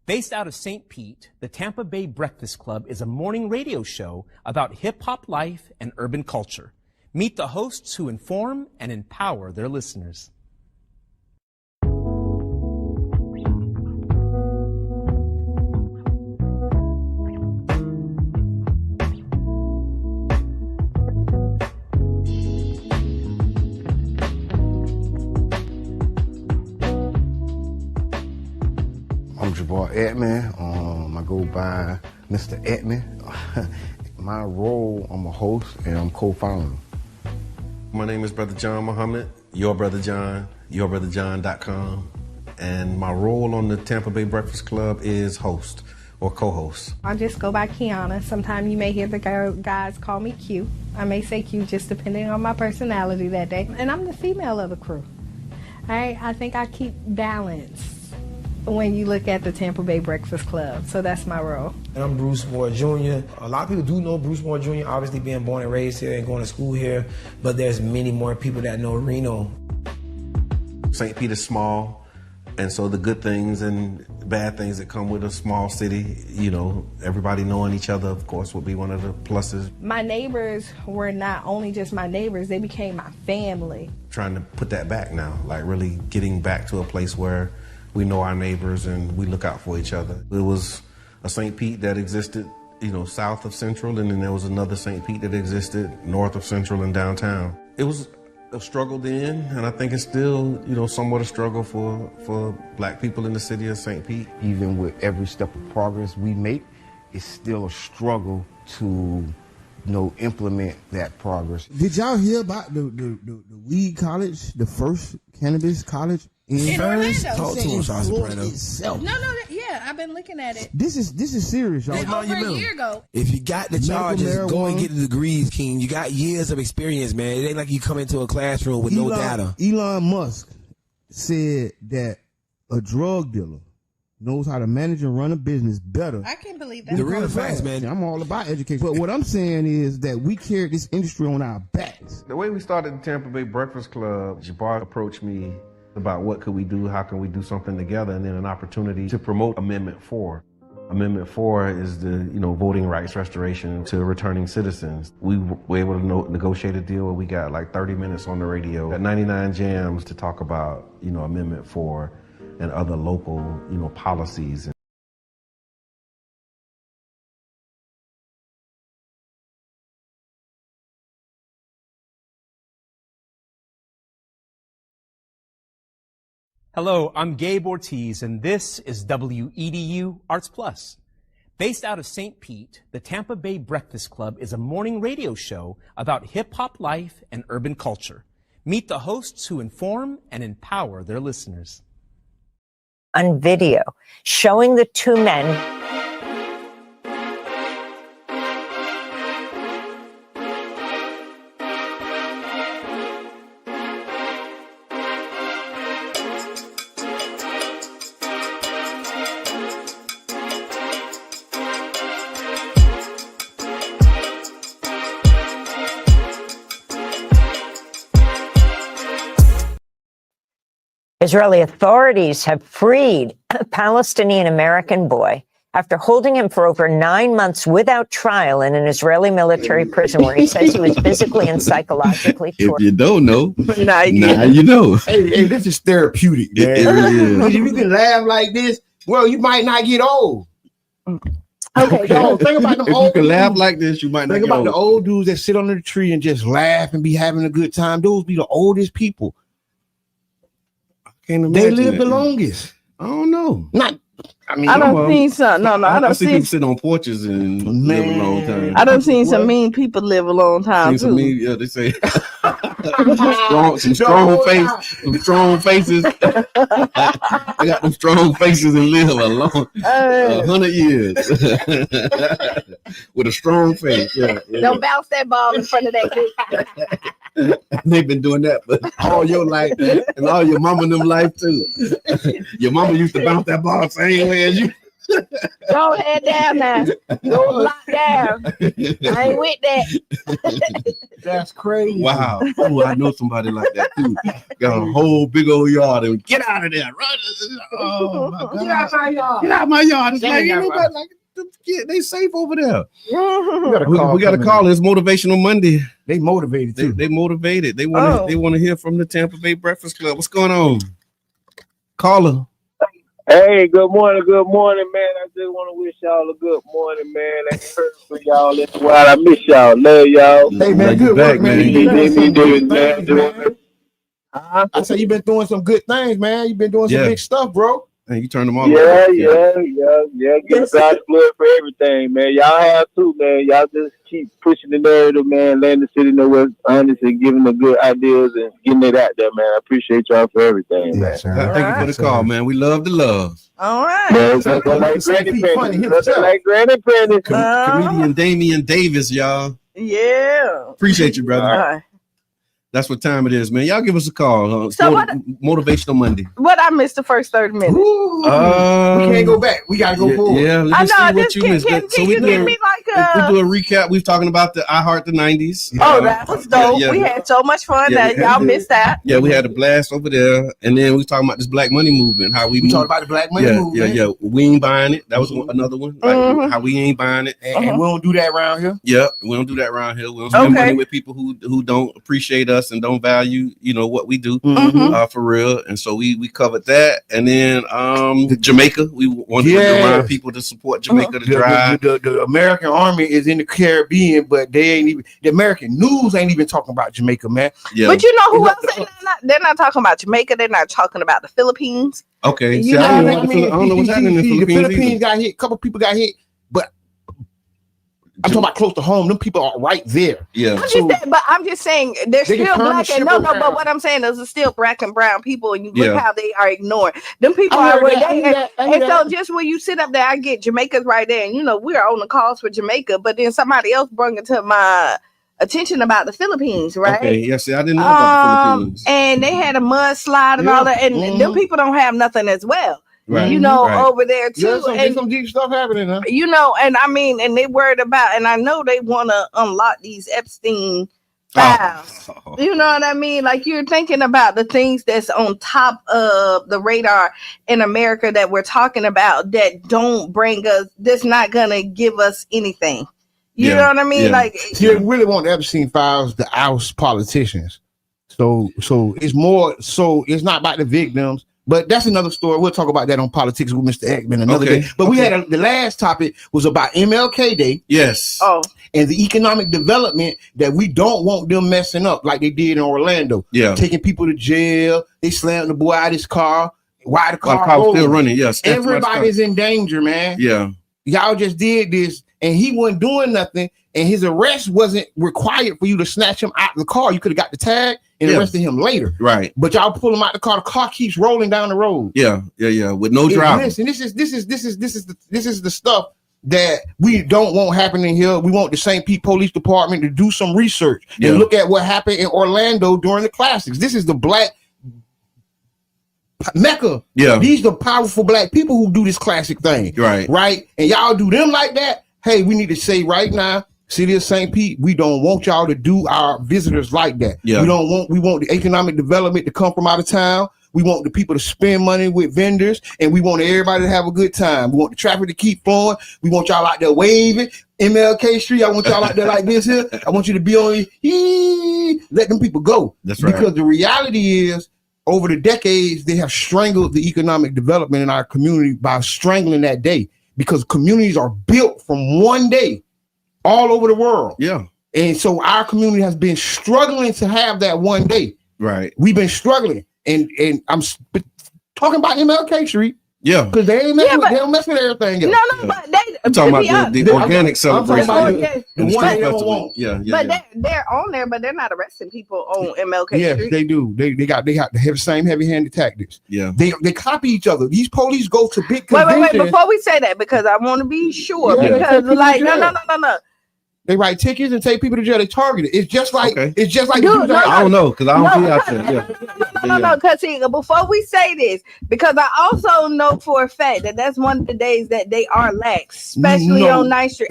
Based out of St. Pete, the Tampa Bay Breakfast Club is a morning radio show about hip-hop life and urban culture. Meet the hosts who inform and empower their listeners. I'm Jabbar Edmond. I go by Mr. Edmond. My role, I'm a host and I'm co-founder. My name is Brother John Muhammad, your Brother John, yourbrotherjohn.com. And my role on the Tampa Bay Breakfast Club is host or co-host. I just go by Qiana. Sometimes you may hear the guys call me Q. I may say Q just depending on my personality that day. And I'm the female of the crew. I think I keep balance when you look at the Tampa Bay Breakfast Club. So that's my role. And I'm Bruce Moore Jr. A lot of people do know Bruce Moore Jr., obviously being born and raised here and going to school here, but there's many more people that know Reno. St. Pete is small, and so the good things and bad things that come with a small city, you know, everybody knowing each other, of course, would be one of the pluses. My neighbors were not only just my neighbors, they became my family. Trying to put that back now, like really getting back to a place where we know our neighbors and we look out for each other. It was a St. Pete that existed, you know, south of Central, and then there was another St. Pete that existed north of Central and downtown. It was a struggle then, and I think it's still, you know, somewhat a struggle for black people in the city of St. Pete. Even with every step of progress we make, it's still a struggle to, implement that progress. Did y'all hear about the weed college, the first cannabis college in Orlando? Talk to us, Soprano. Yeah, I've been looking at it. This is serious, y'all. Over a year ago. If you got the charges, go and get the degrees, King. You got years of experience, man. It ain't like you come into a classroom with no data. Elon Musk said that a drug dealer knows how to manage and run a business better. I can't believe that. The real facts, man. I'm all about education. But what I'm saying is that we carry this industry on our backs. The way we started the Tampa Bay Breakfast Club, Jabbar approached me about what could we do, how can we do something together, and then an opportunity to promote Amendment 4. Amendment 4 is the, voting rights restoration to returning citizens. We were able to negotiate a deal where we got like 30 minutes on the radio at 99 Jams to talk about, Amendment 4 and other local, policies. Hello, I'm Gabe Ortiz, and this is WEDU Arts Plus. Based out of St. Pete, the Tampa Bay Breakfast Club is a morning radio show about hip-hop life and urban culture. Meet the hosts who inform and empower their listeners. On video, showing the two men Israeli authorities have freed a Palestinian-American boy after holding him for over 9 months without trial in an Israeli military prison where he says he was physically and psychologically tortured. If you don't know, now you know. Hey, this is therapeutic, man. It really is. If you can laugh like this, well, you might not get old. Okay, Yo, think about them If you old can laugh dudes. like this, you might not Think get about the old. old dudes that sit under the tree and just laugh and be having a good time. Those be the oldest people. Can't They imagine live that. the longest. I don't know. I mean, I done seen some. No, I I done see seen. people sit on porches and live a long time. I done seen some mean people live a long time Seen some too. mean, yeah, they say some strong faces. I got them strong faces and live a long 100 years with a strong face. Yeah. Don't bounce that ball in front of that kid. They've been doing that for all your life and all your mama and them life too. Your mama used to bounce that ball the same way as you. Go ahead down now. Go lock down. I ain't with that. That's crazy. Wow. Oh, I know somebody like that too. Got a whole big old yard and get out of there. Run. Oh my God. Get out my yard. Get out my yard. It's like, Right. like they safe over there. We We got to call. It's Motivational Monday. They motivated too. They motivated. They want to hear from the Tampa Bay Breakfast Club. What's going on? Caller. Hey, good morning, man. I just want to wish y'all a good morning, man. I heard from y'all this while. I miss y'all. Love y'all. Hey man, good back, work, man. man. You been doing You some did, good man. things, man. I say you've been doing some good things, man. You've been doing some big stuff, bro. And you turn them on. Yeah. Give God glory for everything, man. Y'all have too, man. Y'all just keep pushing the narrative, man. Letting the city know what's honest and giving the good ideas and getting it out there, man. I appreciate y'all for everything, man. Thank you for the call, man. We love the love. All right. Man, like Granny Penny. Comedian Damian Davis, y'all. Yeah. Appreciate you, brother. That's what time it is, man. Y'all give us a call. So Motivational Monday. What I missed the first 30 minutes. We can't go back. We gotta go forward. Yeah, let me see what you missed. Can you give me like we do a recap. We've talking about the I Heart the 90s. Oh, that was dope. Yeah. We had so much fun that y'all missed that. Yeah, we had a blast over there. And then we was talking about this Black Money movement. How we talked about the Black Money movement. Yeah. We ain't buying it. That was another one. Like how we ain't buying it. And we don't do that around here. Yeah, we don't do that around here. We don't spend money with people who don't appreciate us and don't value, what we do for real. And so we covered that. And then Jamaica, we wanted to remind people to support Jamaica to drive. The American Army is in the Caribbean, but the American news ain't even talking about Jamaica, man. Yeah. But you know who else? They're not talking about Jamaica. They're not talking about the Philippines. Okay. You know I what I don't know what's happening in the Philippines. Got hit. A couple people got hit, but I'm talking about close to home. Them people are right there. Yeah. I'm just saying they're still black and but what I'm saying is there's still black and brown people, and you look how they are ignored. Them people are where they and so just when you sit up there, I get Jamaica's right there, and we're on the calls for Jamaica, but then somebody else brought it to my attention about the Philippines, right? Okay, yeah, see, I didn't know about the Philippines. And they had a mudslide and all that, and them people don't have nothing as well. Right. Over there too. There's some deep stuff happening, huh? And they worried about, and I know they want to unlock these Epstein files. You know what I mean? Like you're thinking about the things that's on top of the radar in America that we're talking about that don't bring us, that's not gonna give us anything. You know what I mean? Like they really want the Epstein files to oust politicians. So it's more. So it's not about the victims. But that's another story. We'll talk about that on Politics with Mr. Edmond another day. But we had the last topic was about MLK Day. Yes. Oh. And the economic development that we don't want them messing up like they did in Orlando. Yeah. Taking people to jail. They slammed the boy out of his car. Why the car was still running? Yes. Everybody's in danger, man. Yeah. Y'all just did this and he wasn't doing nothing. And his arrest wasn't required for you to snatch him out of the car. You could have got the tag and arrested him later. Right. But y'all pull him out the car. The car keeps rolling down the road. Yeah. With no driver. Listen, this is the stuff that we don't want happening here. We want the St. Pete Police Department to do some research and look at what happened in Orlando during the classics. This is the black Mecca. Yeah. These are powerful black people who do this classic thing. Right. And y'all do them like that. Hey, we need to say right now, City of St. Pete, we don't want y'all to do our visitors like that. Yeah. We want the economic development to come from out of town. We want the people to spend money with vendors, and we want everybody to have a good time. We want the traffic to keep flowing. We want y'all out there waving. MLK Street, I want y'all out there like this here. I want you to be on let them people go. That's right. Because the reality is, over the decades, they have strangled the economic development in our community by strangling that day. Because communities are built from one day all over the world. Yeah. And so our community has been struggling to have that one day. Right. We've been struggling. And I'm talking about MLK Street. Yeah. Because they don't mess with everything else. No, but I'm talking about the organic celebration. But they're on there, but they're not arresting people on MLK Street. Yes, they do. They have the same heavy-handed tactics. Yeah. They copy each other. These police go to big conventions. Wait, before we say that, because I want to be sure. Because no. They write tickets and take people to jail. They target it. It's just like I don't know because I don't be out there. No. Because before we say this, because I also know for a fact that that's one of the days that they are lax, especially on 9th Street.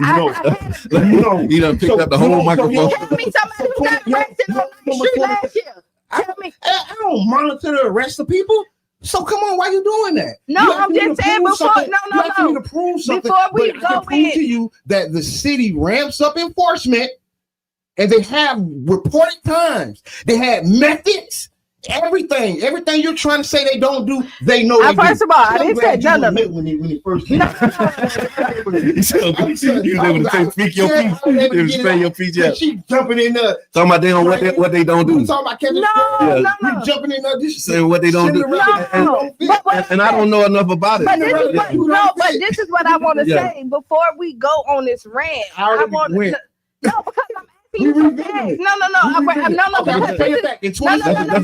You done picked up the whole microphone. Tell me somebody who got arrested on 9th Street last year. Tell me. I don't monitor the arrest of people. So come on, why you doing that? No, I'm just saying before. No. To prove something. Before we go in, I can prove to you that the city ramps up enforcement, and they have reported times. They had methods. Everything you're trying to say they don't do, they know. First of all, I didn't say none of it when he first came. You able to say speak your piece. You say your piece. Yeah. She jumping in there talking about they don't what they don't do. Talking about catching no. Jumping in there just saying what they don't do. And I don't know enough about it. But this is what I want to say before we go on this rant. I want to. No, because I'm. No. That's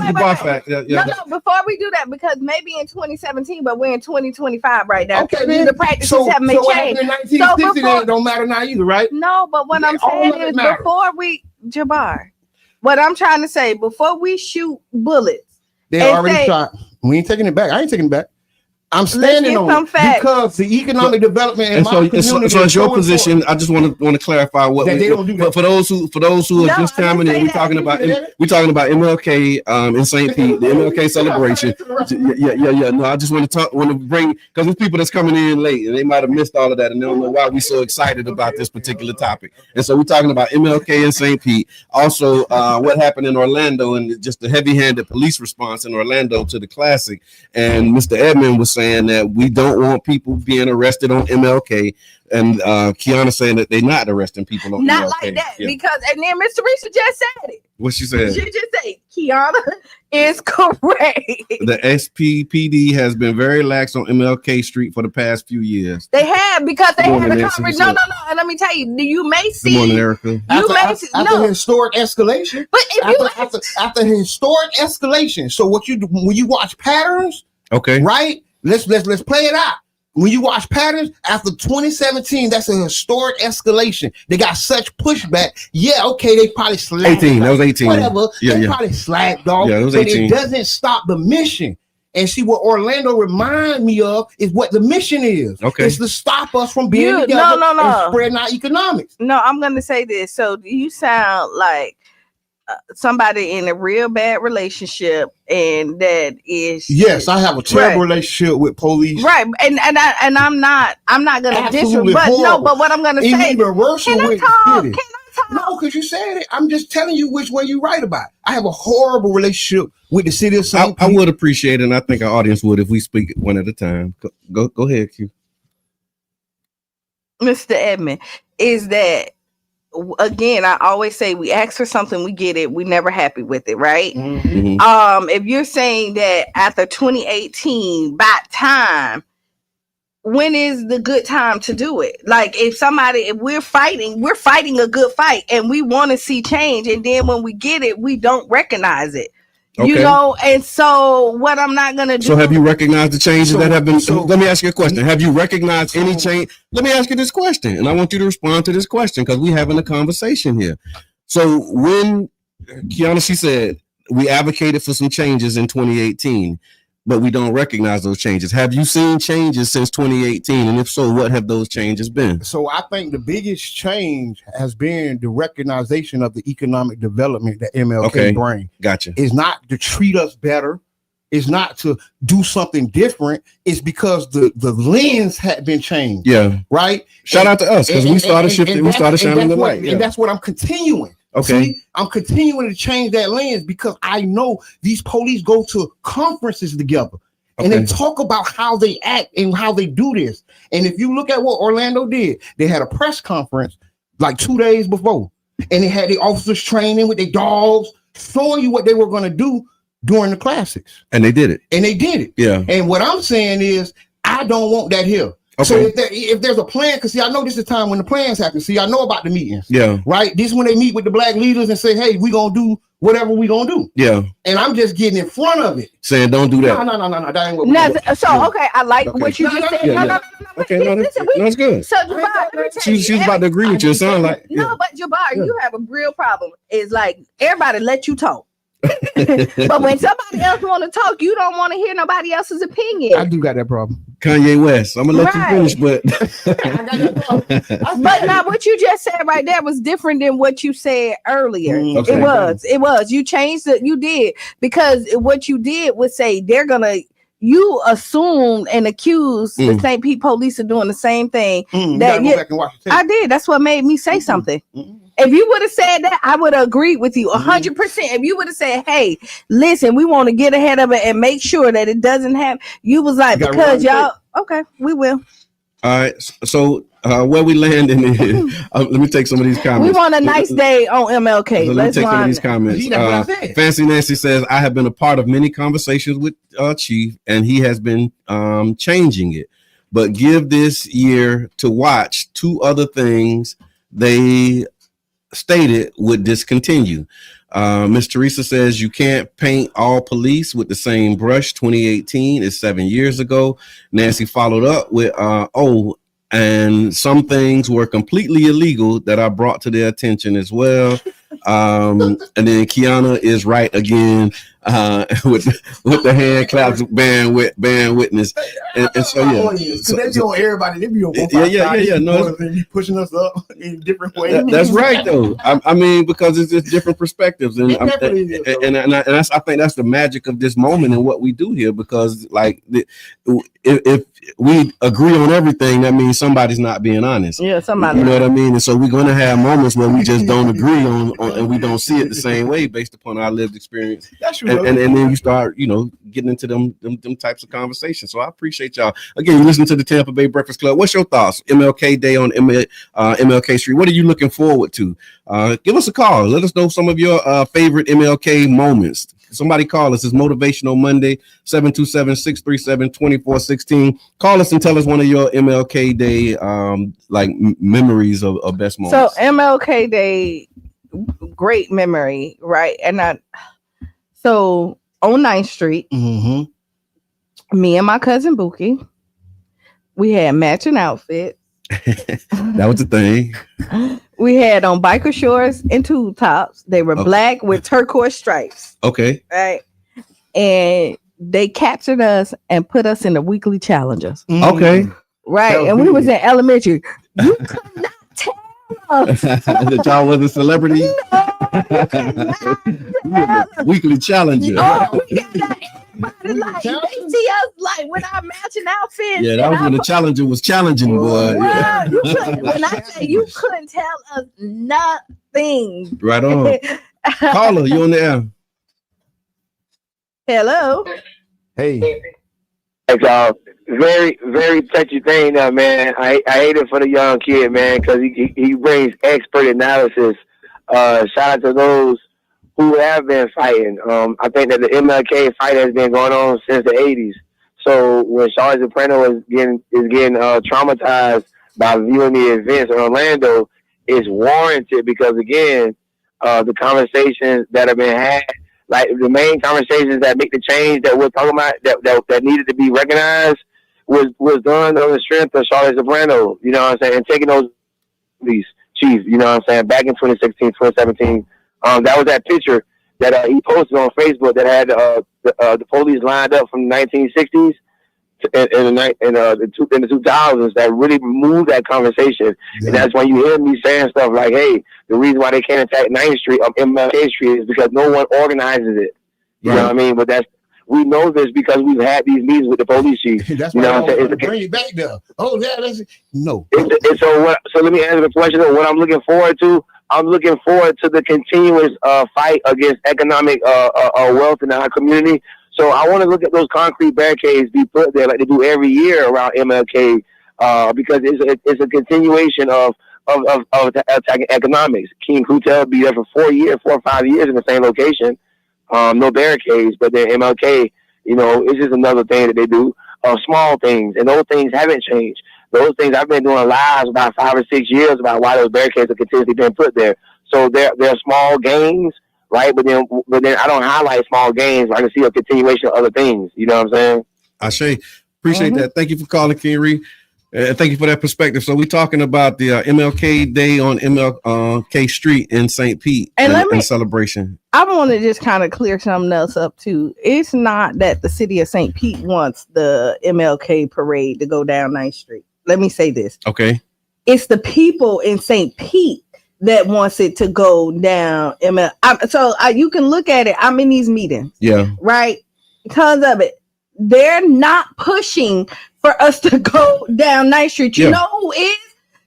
the bar fact. No, before we do that, because maybe in 2017, but we're in 2025 right now. Okay, then the practices haven't been changed. In 1960, it don't matter now either, right? No, but what I'm saying is before we, Jabbar, what I'm trying to say, before we shoot bullets, they already shot. We ain't taking it back. I ain't taking it back. I'm standing on it because the economic development in my community. So it's your position. I just want to clarify what they don't do. But for those who are just coming in, we're talking about MLK in St. Pete, the MLK celebration. Yeah. No, I just want to bring, because there's people that's coming in late and they might have missed all of that and they don't know why we're so excited about this particular topic. And so we're talking about MLK in St. Pete. Also, what happened in Orlando and just the heavy-handed police response in Orlando to the classic. And Mr. Edmond was saying that we don't want people being arrested on MLK, and Qiana saying that they're not arresting people on not MLK. Like that, because and then Miss Teresa just said it. What she said? She just said Qiana is correct. The SPPD has been very lax on MLK Street for the past few years. They have, because they had a conference. No. And let me tell you, you may see. Good morning, Erica. After historic escalation. But if after historic escalation. So what you do when you watch patterns? Okay. Right. Let's play it out. When you watch patterns after 2017, that's a historic escalation. They got such pushback. Yeah, okay, they probably slacked. 18. That was 18. Whatever. They probably slacked off. Yeah, it was 18. But it doesn't stop the mission. And see, what Orlando remind me of is what the mission is. Okay. It's to stop us from being together and spreading our economics. No, I'm going to say this. So you sound like somebody in a real bad relationship, and that is I have a terrible relationship with police, right? And I'm not gonna disrespect, but what I'm gonna say, even worse, can I talk? No, because you said it. I'm just telling you which way you right about it. I have a horrible relationship with the city of St. I would appreciate it, and I think our audience would if we speak one at a time. Go ahead, Q. Mr. Edmond, is that again, I always say we ask for something, we get it, we never happy with it, right? Mm-hmm. If you're saying that after 2018, by time, when is the good time to do it? Like if we're fighting a good fight and we want to see change, and then when we get it, we don't recognize it. Okay. You know, and so what I'm not gonna do. So have you recognized the changes that have been? Let me ask you a question. Have you recognized any change? Let me ask you this question, and I want you to respond to this question because we're having a conversation here. So when Qiana, she said we advocated for some changes in 2018, but we don't recognize those changes. Have you seen changes since 2018? And if so, what have those changes been? So I think the biggest change has been the recognition of the economic development that MLK brings. Gotcha. It's not to treat us better. It's not to do something different. It's because the lens had been changed. Yeah. Right? Shout out to us because we started shifting. We started shining the light. And that's what I'm continuing. Okay. See, I'm continuing to change that lens because I know these police go to conferences together and they talk about how they act and how they do this. And if you look at what Orlando did, they had a press conference like 2 days before, and they had the officers training with their dogs, showing you what they were going to do during the classics. And they did it. Yeah. And what I'm saying is, I don't want that here. Okay. So if there's a plan, because see, I know this is the time when the plans happen. See, I know about the meetings. Yeah. Right. This is when they meet with the black leaders and say, "Hey, we gonna do whatever we gonna do." Yeah. And I'm just getting in front of it, saying, "Don't do that." No. That ain't what we do. So I like what you just said. No. Okay, that's good. So Jabbar, she was about to agree with you. It sounded like but Jabbar, you have a real problem. It's like everybody let you talk. But when somebody else want to talk, you don't want to hear nobody else's opinion. I do got that problem. Kanye West. I'm gonna let you finish, but but now what you just said right there was different than what you said earlier. Okay. It was. You changed it. You did, because what you did was say they're gonna. You assumed and accused the St. Pete police of doing the same thing. Go back and watch the tape. I did. That's what made me say something. If you would have said that, I would have agreed with you 100%. If you would have said, "Hey, listen, we want to get ahead of it and make sure that it doesn't happen," you was like, "Because y'all, okay, we will." All right. So where we landing is, let me take some of these comments. We want a nice day on MLK. So let me take some of these comments. Fancy Nancy says, I have been a part of many conversations with Chief, and he has been changing it. But give this year to watch 2 other things they stated would discontinue. Miss Teresa says, you can't paint all police with the same brush. 2018 is 7 years ago. Nancy followed up with, and some things were completely illegal that I brought to their attention as well. And then Qiana is right again with the hand claps bearing witness. And so yeah, so they be on everybody. They be on yeah. No, they be pushing us up in different ways. That's right though. I mean, because it's just different perspectives, and I think that's the magic of this moment and what we do here. Because like if we agree on everything, that means somebody's not being honest. Yeah, somebody. You know what I mean? And so we're going to have moments where we just don't agree on and we don't see it the same way based upon our lived experience. That's true. And then you start, getting into them types of conversations. So I appreciate y'all. Again, you listen to the Tampa Bay Breakfast Club. What's your thoughts? MLK Day on MLK Street. What are you looking forward to? Give us a call. Let us know some of your favorite MLK moments. Somebody call us. It's Motivational Monday, 727-637-2416. Call us and tell us one of your MLK Day memories of best moments. So MLK Day, great memory, right? And so on 9th Street, me and my cousin Buki, we had matching outfits. That was the thing. We had on biker shorts and tube tops. They were black with turquoise stripes. Okay. Right. And they captured us and put us in the weekly challenges. Okay. Right. And we was in elementary. You could not tell us that y'all was a celebrity. No, weekly challenger. Oh, we got that. Everybody, like, they see us like with our matching outfits. Yeah, that was when the challenger was challenging, boy. Wow, when I say you couldn't tell us nothing. Right on. Caller, you on the air. Hello. Hey. Hey, y'all. Very, very touchy thing now, man. I hate it for the young kid, man, because he brings expert analysis. Shout out to those who have been fighting. I think that the MLK fight has been going on since the 80s. So when Charlie Soprano is getting traumatized by viewing the events in Orlando, it's warranted because, again, the conversations that have been had, like the main conversations that make the change that we're talking about, that needed to be recognized, was done on the strength of Charlie Soprano, you know what I'm saying, and taking those chief, you know what I'm saying, back in 2016, 2017. That was that picture that he posted on Facebook that had the police lined up from the 1960s in the 2000s that really moved that conversation. Yeah. And that's when you hear me saying stuff like, hey, the reason why they can't attack 9th Street up MLK Street is because no one organizes it. You know what I mean? But we know this because we've had these meetings with the police chief. That's you know what I'm saying. Bring it back there. Oh, yeah, that's no. So let me answer the question of what I'm looking forward to. I'm looking forward to the continuous fight against economic wealth in our community. So I want to look at those concrete barricades be put there like they do every year around MLK because it's a continuation of attacking economics. King Hotel be there for 4 or 5 years in the same location. No barricades, but then MLK, it's just another thing that they do. Small things, and those things haven't changed. Those things I've been doing lives about 5 or 6 years about why those barricades are continuously being put there. So they're small gains, right? But then I don't highlight small gains. I can see a continuation of other things. You know what I'm saying? Ashe, appreciate that. Thank you for calling, Kerry. Thank you for that perspective. So we're talking about the MLK Day on MLK Street in St. Pete and celebration. I want to just kind of clear something else up too. It's not that the city of St. Pete wants the MLK parade to go down 9th Street. Let me say this. Okay. It's the people in St. Pete that wants it to go down. You can look at it. I'm in these meetings. Yeah. Right. Tons of it. They're not pushing for us to go down 9th Street. You know who is?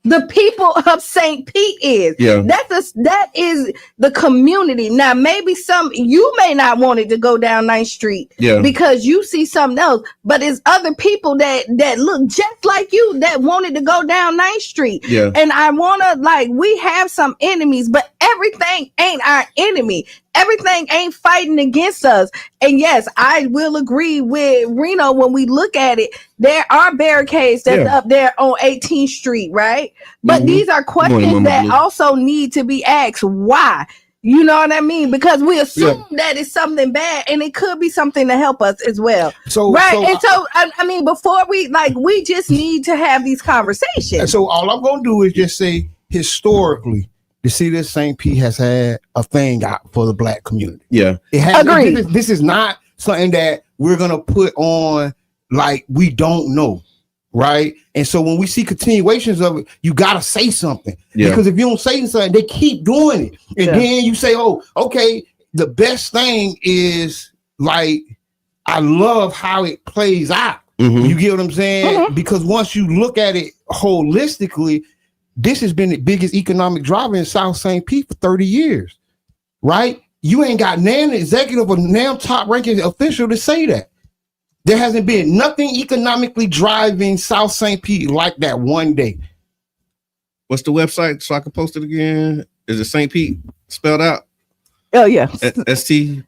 The people of St. Pete is. Yeah. That is the community. Now, maybe you may not want it to go down 9th Street because you see something else, but it's other people that look just like you that wanted to go down 9th Street. Yeah. And I want to, we have some enemies, but everything ain't our enemy. Everything ain't fighting against us. And yes, I will agree with Reno when we look at it. There are barricades that's up there on 18th Street, right? But these are questions that also need to be asked. Why? You know what I mean? Because we assume that it's something bad, and it could be something to help us as well. I mean, before we just need to have these conversations. So all I'm going to do is just say, historically, the city of St. Pete has had a thing out for the black community. Yeah. It has. Agreed. This is not something that we're going to put on like we don't know, right? And so when we see continuations of it, you got to say something. Yeah. Because if you don't say something, they keep doing it. And then you say, oh, okay, the best thing is I love how it plays out. Mm-hmm. You get what I'm saying? Mm-hmm. Because once you look at it holistically, this has been the biggest economic driver in South St. Pete for 30 years, right? You ain't got nan executive or nan top ranking official to say that. There hasn't been nothing economically driving South St. Pete like that one day. What's the website so I can post it again? Is it St. Pete spelled out? Oh, yeah. ST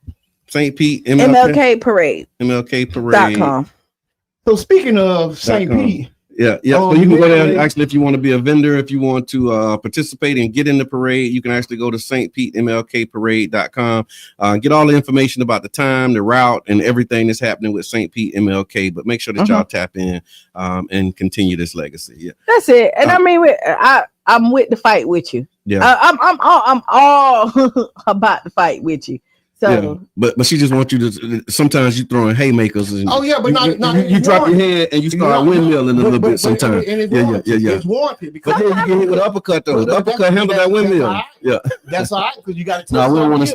St. Pete MLK Parade. MLK Parade.com. So speaking of St. Pete. Yeah. So you can go there. Actually, if you want to be a vendor, if you want to participate and get in the parade, you can actually go to stpetemlkparade.com. Get all the information about the time, the route, and everything that's happening with St. Pete MLK. But make sure that y'all tap in and continue this legacy. Yeah, that's it. And I mean, I'm with the fight with you. Yeah, I'm all about the fight with you. So, but she just wants you to. Sometimes you throwing haymakers. And but you drop your head and you start windmilling a little bit. Sometimes, It's warranted because but then you get hit with an uppercut though. The uppercut handle that windmill. Yeah, that's all right because you got to. No, we don't want to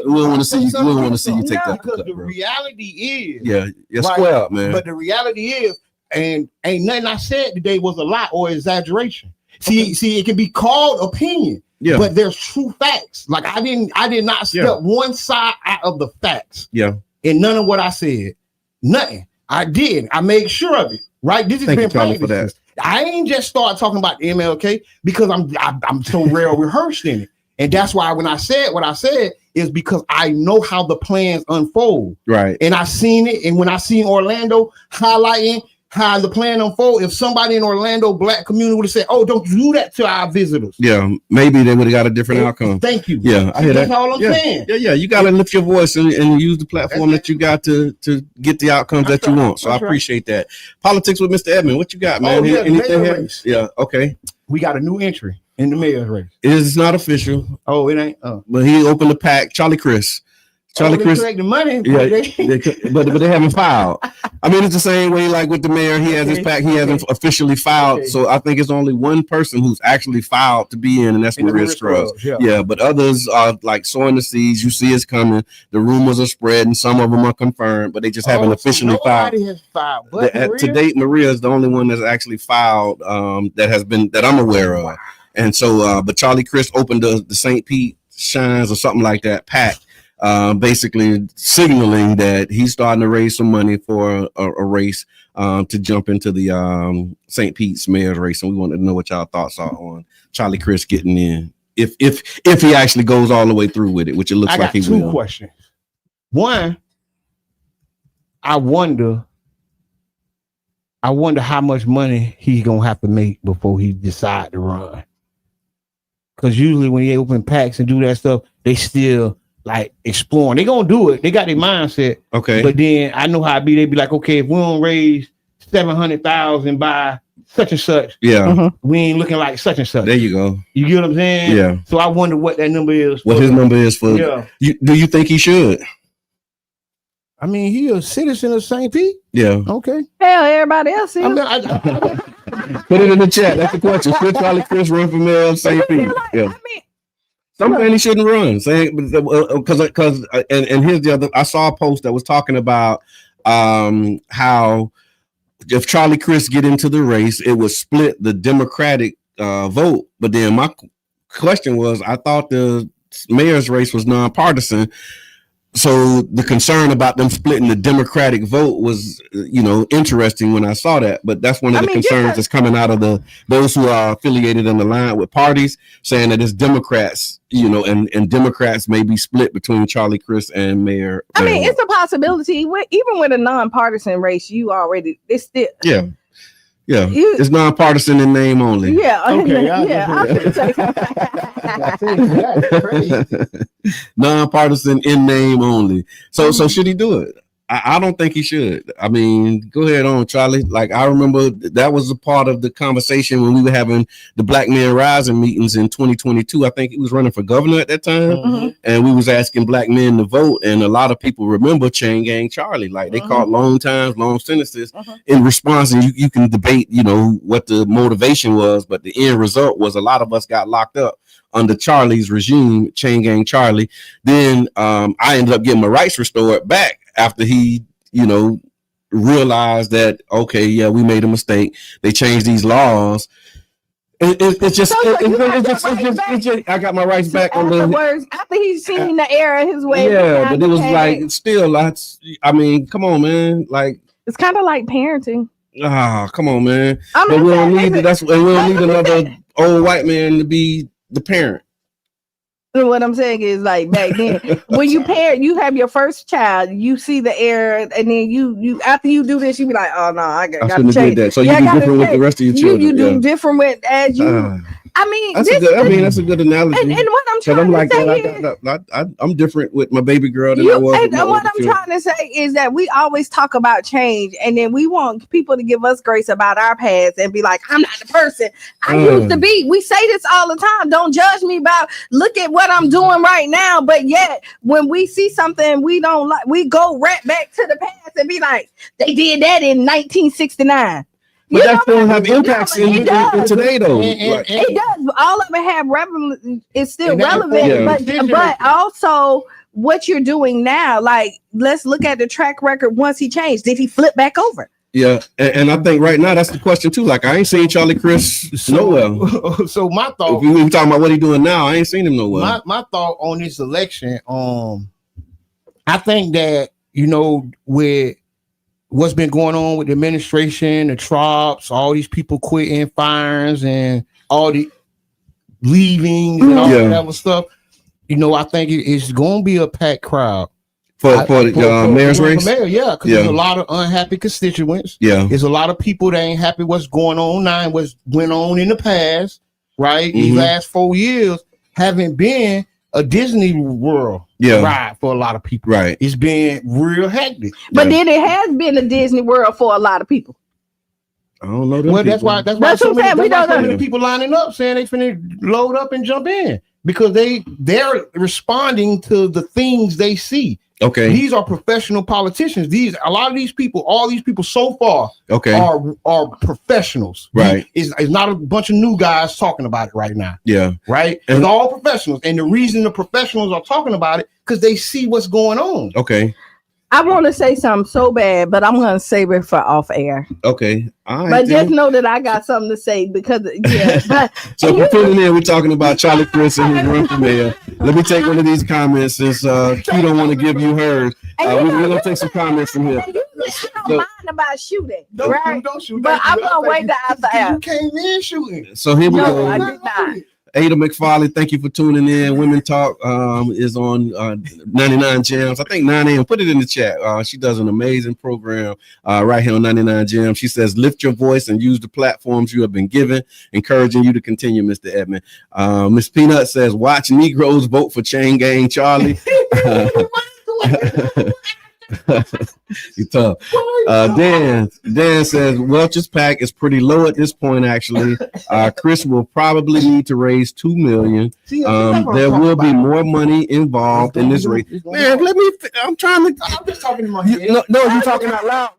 see you. We don't want to see you take that. Because the reality is, you're square up, man. But the reality is, and ain't nothing I said today was a lie or exaggeration. See, it can be called opinion. Yeah, but there's true facts. Like I did not step one side out of the facts. Yeah, in none of what I said, nothing. I did. I made sure of it. Right. This has been practiced. I ain't just start talking about the MLK because I'm so well rehearsed in it, and that's why when I said what I said is because I know how the plans unfold. Right, and I seen it, and when I seen Orlando highlighting how the plan unfold, if somebody in Orlando black community would have said, "Oh, don't do that to our visitors," maybe they would have got a different outcome. Thank you. Yeah, I hear that's that. all I'm saying. Yeah. You got to lift your voice and use the platform that you got to get the outcomes that you want. So I appreciate that. Politics with Mr. Edmond. What you got, man? Anything race. Yeah. Okay. We got a new entry in the mayor's race. It's not official. Oh, it ain't. But he opened the pack. Charlie Chris. Chris, the money. But they haven't filed. I mean, it's the same way like with the mayor. He has his pack. He hasn't officially filed. So I think it's only one person who's actually filed to be in, and that's Maria Scruggs. Yeah, but others are like sowing the seeds. You see it's coming. The rumors are spreading. Some of them are confirmed, but they just haven't officially filed. Nobody has filed. But to date, Maria is the only one that's actually filed that I'm aware of. And so, but Charlie Chris opened the St. Pete Shines or something like that pack. Basically signaling that he's starting to raise some money for a race to jump into the St. Pete's mayor's race, and we wanted to know what y'all thoughts are on Charlie Chris getting in, if he actually goes all the way through with it, which it looks like he will. I got two questions. One, I wonder how much money he's gonna have to make before he decide to run, because usually when they open packs and do that stuff, they still like exploring. They gonna do it. They got their mindset. Okay. But then I know how it be. They be like, okay, if we don't raise 700,000 by such and such. Yeah. We ain't looking like such and such. There you go. You get what I'm saying? Yeah. So I wonder what that number is. What his number is for. Yeah. Do you think he should? I mean, he a citizen of St. Pete. Yeah. Okay. Hell, everybody else is. Put it in the chat. That's the question. Should Charlie Chris run for mayor of St. Pete? Yeah. Some saying he shouldn't run. Saying because and here's the other. I saw a post that was talking about how if Charlie Chris get into the race, it would split the Democratic vote. But then my question was, I thought the mayor's race was nonpartisan. So the concern about them splitting the Democratic vote was, interesting when I saw that. But that's one of the concerns that's coming out of those who are affiliated and aligned with parties, saying that it's Democrats, and Democrats may be split between Charlie Chris and Mayor. I mean, it's a possibility. Even with a nonpartisan race, it's still. Yeah. Yeah, it's nonpartisan in name only. Yeah, okay. Nonpartisan in name only. So should he do it? I don't think he should. I mean, go ahead on, Charlie. Like, I remember that was a part of the conversation when we were having the Black Men Rising meetings in 2022. I think he was running for governor at that time, and we was asking black men to vote, and a lot of people remember Chain Gang Charlie. Like, they caught long times, long sentences in response, and you can debate, what the motivation was, but the end result was a lot of us got locked up under Charlie's regime, Chain Gang Charlie. Then I ended up getting my rights restored back after he, realized that, okay, yeah, we made a mistake. They changed these laws. It's just, I got my rights back on the after he's seen the error his way. Yeah, but it was like still, I mean, come on, man. Like, it's kind of like parenting. Come on, man. But we don't need we don't need another old white man to be the parent. What I'm saying is, like, back then, when you parent, you have your first child, you see the error, and then you after you do this, you be like, oh no, I got to change that. So you do different with the rest of your children. You do different with as you. I mean, that's a good analogy. And what I'm trying to say I'm different with my baby girl than I was. And what I'm trying to say is that we always talk about change, and then we want people to give us grace about our past and be like, I'm not the person I used to be. We say this all the time. Don't judge me about, look at what I'm doing right now. But yet, when we see something we don't like, we go right back to the past and be like, they did that in 1969. But that still have impacts in today, though. It does. All of it have relevant. It's still relevant, but also what you're doing now. Like, let's look at the track record. Once he changed, did he flip back over? Yeah, and I think right now that's the question too. Like, I ain't seen Charlie Chris nowhere. So my thought, if we were talking about what he doing now, I ain't seen him nowhere. My thought on this election, I think that with what's been going on with the administration, the troops, all these people quitting, firings, and all the leaving and all that other stuff. I think it's going to be a packed crowd for the mayor's race. Because there's a lot of unhappy constituents. Yeah, there's a lot of people that ain't happy what's going on now and what's went on in the past. Right, these last 4 years haven't been a Disney World ride for a lot of people. Right. It's been real hectic. But then it has been a Disney World for a lot of people. I don't know. Well, that's why so many people lining up saying they finna load up and jump in because they're responding to the things they see. Okay. These are professional politicians. All these people so far are professionals. Right. It's not a bunch of new guys talking about it right now. Yeah. Right. It's all professionals. And the reason the professionals are talking about it because they see what's going on. Okay. I want to say something so bad, but I'm going to save it for off air. Okay. All right, but just know that I got something to say because, So for tuning in, we're talking about Charlie Chris and his run for mayor. Let me take one of these comments since Q don't want to give you hers. We're going to take some comments from here. I don't mind about shooting. Don't shoot. But I'm going to wait till after air. You came in shooting. So here we go. I did not. Ada McFarley, thank you for tuning in. Women Talk is on 99 Gems. I think 9 a.m. Put it in the chat. She does an amazing program right here on 99 Gems. She says, lift your voice and use the platforms you have been given, encouraging you to continue, Mr. Edmond. Miss Peanut says, watch Negroes vote for Chain Gang Charlie. You're tough. Dan says Welch's pack is pretty low at this point. Actually, Chris will probably need to raise $2 million. There will be more money involved in this race. Man, let me. I'm trying to. I'm just talking in my head. No, you're talking out loud.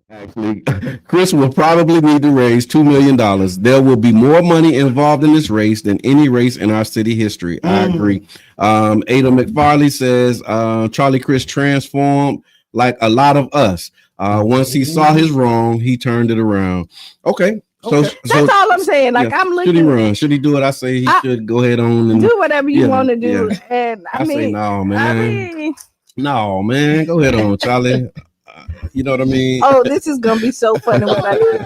Actually, Chris will probably need to raise $2 million. There will be more money involved in this race than any race in our city history. I agree. Ada McFarley says Charlie Chris transformed like a lot of us. Once he saw his wrong, he turned it around. Okay. So that's all I'm saying. Like, I'm looking. Should he run? Should he do what I say? He should go ahead on and do whatever you want to do. Yeah. And I mean, say no, man. No, man. Go ahead on, Charlie. You know what I mean? Oh, this is gonna be so funny when I do.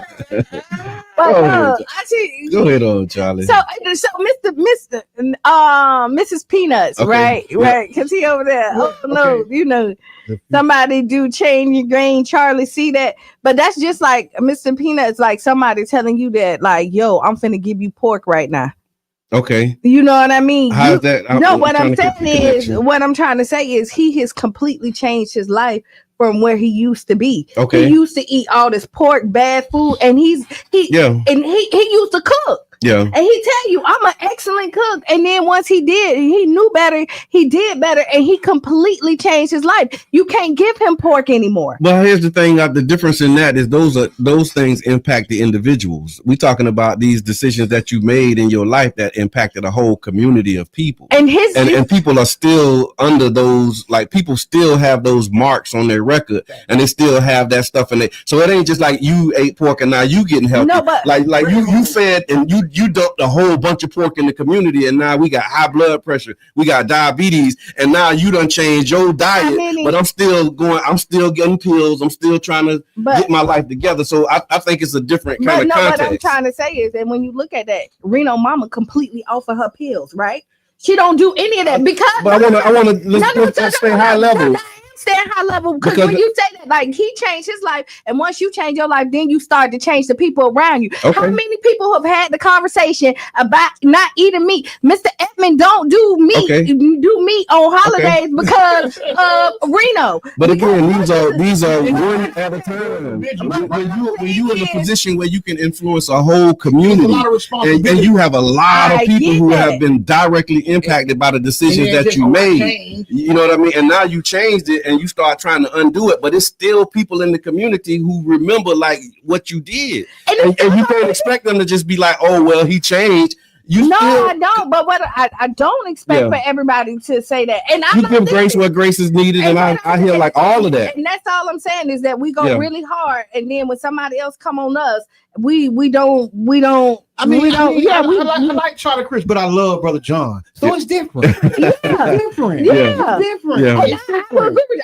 But I see. Go ahead on, Charlie. So Mrs. Peanuts, okay. Right, because he over there. Oh no, you know, somebody do change your grain. Charlie, see that? But that's just like Mr. Peanuts, like somebody telling you that, like, yo, I'm finna give you pork right now. Okay. You know what I mean? How's that? What I'm saying is, what I'm trying to say is, he has completely changed his life from where he used to be. Okay. He used to eat all this pork, bad food, and he used to cook. Yeah. And he tell you, I'm an excellent cook. And then once he knew better, he did better, and he completely changed his life. You can't give him pork anymore. Well, here's the thing. The difference in that is those things impact the individuals. We're talking about these decisions that you made in your life that impacted a whole community of people. And people are still under those, like, people still have those marks on their record, and they still have that stuff in it. So it ain't just like you ate pork and now you getting healthy. No, but like you fed and you dumped a whole bunch of pork in the community, and now we got high blood pressure, we got diabetes, and now you done changed your diet. But I'm still getting pills, I'm still trying to get my life together. So I think it's a different kind of context. What I'm trying to say is that when you look at that, Reno mama completely off of her pills, right? She don't do any of that because. But I want to let's stay high level. Stay at high level because when you say that, like, he changed his life, and once you change your life, then you start to change the people around you. Okay. How many people have had the conversation about not eating meat? Mr. Edmond don't do meat. Okay. Do meat on holidays because of Reno. But again, these are one at a time. When you in a position where you can influence a whole community, and you have a lot of people who have been directly impacted by the decisions that you made. You know what I mean? And now you changed it, and you start trying to undo it, but it's still people in the community who remember, like, what you did, and you can't expect them to just be like, oh well, he changed. I don't. But what I don't expect for everybody to say that. And I give grace where grace is needed, and I hear like all of that. And that's all I'm saying is that we go really hard, and then when somebody else come on us, we don't. I like Charlie Chris, but I love Brother John, so it's different. Different.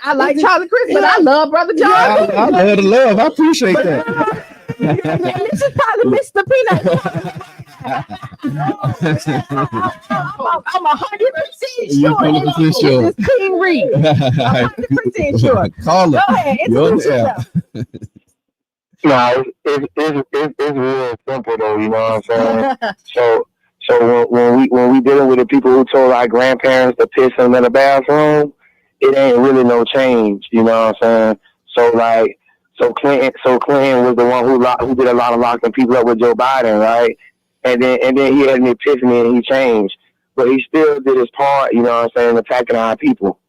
I like Charlie Chris, but I love Brother John. I love the love. I appreciate that. This is probably Mr. Peanut. I'm 100% sure. 100% sure. This is King Reed. 100% sure. Call it. Go ahead. No, it's real simple though. You know what I'm saying? So when we dealing with the people who told our grandparents to piss in the bathroom, it ain't really no change. You know what I'm saying? So Clinton was the one who did a lot of locking people up with Joe Biden, right? And then he had an epiphany and he changed, but he still did his part. You know what I'm saying? Attacking our people.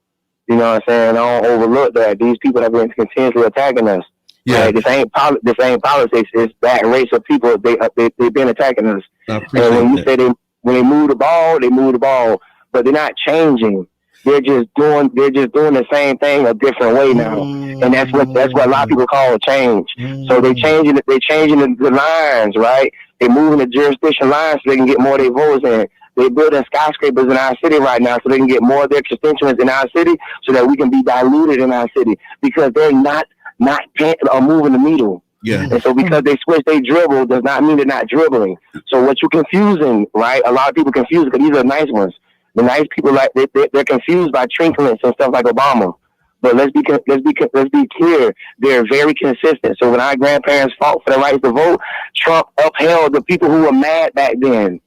You know what I'm saying? I don't overlook that. These people have been continuously attacking us. Yeah, this ain't politics. It's that race of people. They've been attacking us. And when you say when they move the ball, but they're not changing. They're just doing the same thing a different way now, and that's what a lot of people call a change. So they're changing the lines, right? They're moving the jurisdiction lines so they can get more of their votes in. They're building skyscrapers in our city right now so they can get more of their constituents in our city, so that we can be diluted in our city because they're not moving the needle. Yeah. And so because they switch they dribble does not mean they're not dribbling. So what you're confusing, right? A lot of people confuse because these are nice ones. The nice people, like they're confused by trinkets and stuff like Obama. But let's be clear. They're very consistent. So when our grandparents fought for the right to vote, Trump upheld the people who were mad back then.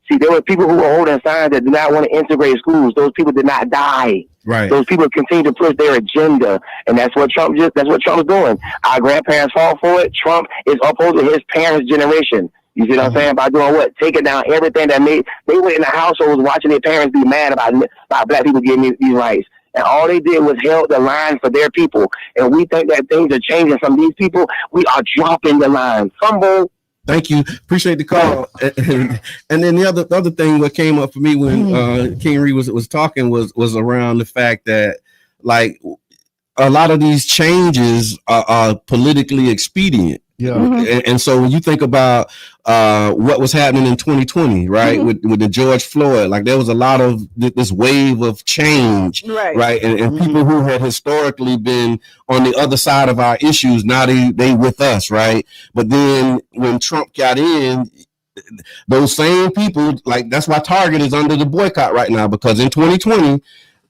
See, there were people who were holding signs that did not want to integrate schools. Those people did not die. Right. Those people continue to push their agenda, and that's what Trump's doing. Our grandparents fought for it. Trump is upholding his parents' generation. You see what I'm saying? By doing what? Taking down everything that they were in the households watching their parents be mad about black people getting these rights. And all they did was held the line for their people. And we think that things are changing from these people. We are dropping the line. Fumble. Thank you. Appreciate the call. And then the other thing that came up for me when King Reed was talking was around the fact that, like, a lot of these changes are politically expedient. Yeah. And so when you think about what was happening in 2020, right, with the George Floyd, like there was a lot of this wave of change, right? And people who had historically been on the other side of our issues, now they with us, right? But then when Trump got in, those same people, like that's why Target is under the boycott right now, because in 2020,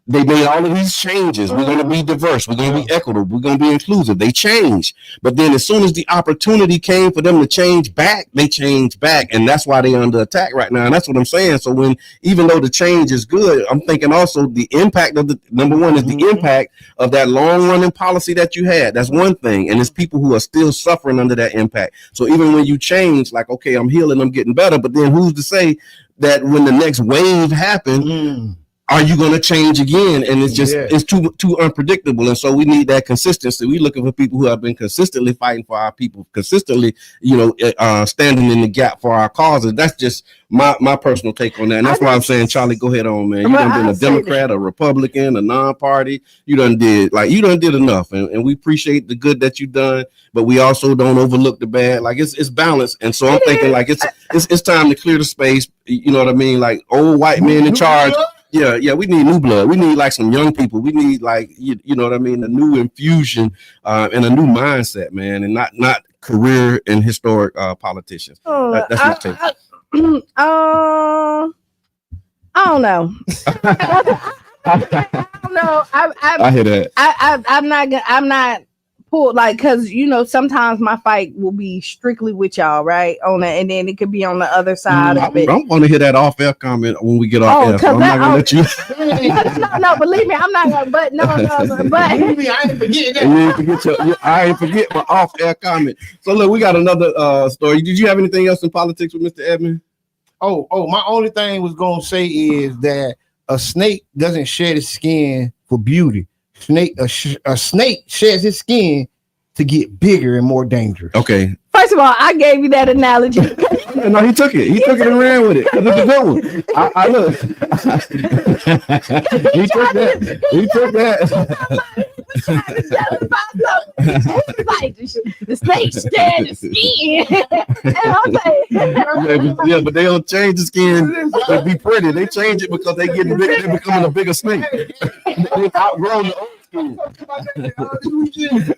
they made all of these changes. We're going to be diverse. We're going to be equitable. We're going to be inclusive. They changed. But then as soon as the opportunity came for them to change back, they changed back. And that's why they're under attack right now. And that's what I'm saying. So even though the change is good, I'm thinking also the impact of number one is the impact of that long running policy that you had. That's one thing. And it's people who are still suffering under that impact. So even when you change, like, okay, I'm healing, I'm getting better. But then who's to say that when the next wave happens, are you going to change again? And it's just it's too unpredictable. And so we need that consistency. We're looking for people who have been consistently fighting for our people, consistently, standing in the gap for our causes. That's just my personal take on that. And that's why I'm saying, Charlie, go ahead on, man. You done been a Democrat, a Republican, a non-party. You done did enough. And we appreciate the good that you've done, but we also don't overlook the bad. Like it's balanced. And so I'm thinking like it's time to clear the space. You know what I mean? Like old white men in charge. Yeah, we need new blood. We need like some young people. We need like you know what I mean, a new infusion and a new mindset, man, and not career and historic politicians. That's my take. I don't know. I don't know. I hear that. I'm not pulled, like, because sometimes my fight will be strictly with y'all, right, on that, and then it could be on the other side of it. I want to hear that off-air comment when we get off air. So I'm not gonna let you. No, believe me, I'm not gonna. But believe me, I ain't forgetting that. I ain't forget my off-air comment. So look, we got another story. Did you have anything else in politics with Mr. Edmond? Oh, my only thing was gonna say is that a snake doesn't shed its skin for beauty. A snake sheds his skin to get bigger and more dangerous. Okay. First of all, I gave you that analogy. No, he took it. He took it and ran with it. It's a good one. I look. He took that. The snake shed his skin. And I'm like, yeah, but they don't change the skin to be pretty. They change it because they getting bigger. They're becoming a bigger snake. They've outgrown the old skin. You've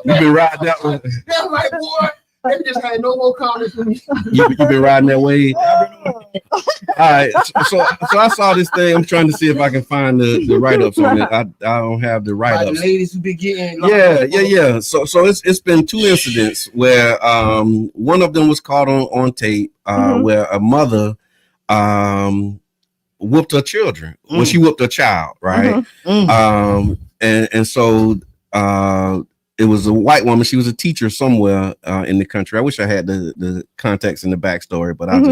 been riding that one. That's right, boy. They just had no more comments for me. You've been riding that wave. All right. So I saw this thing. I'm trying to see if I can find the write-ups on it. I don't have the write-ups. The ladies who be getting yeah. So it's been two incidents where one of them was caught on tape where a mother whooped her children. Well, she whooped her child, right? And so it was a white woman. She was a teacher somewhere in the country. I wish I had the context and the backstory, but I'll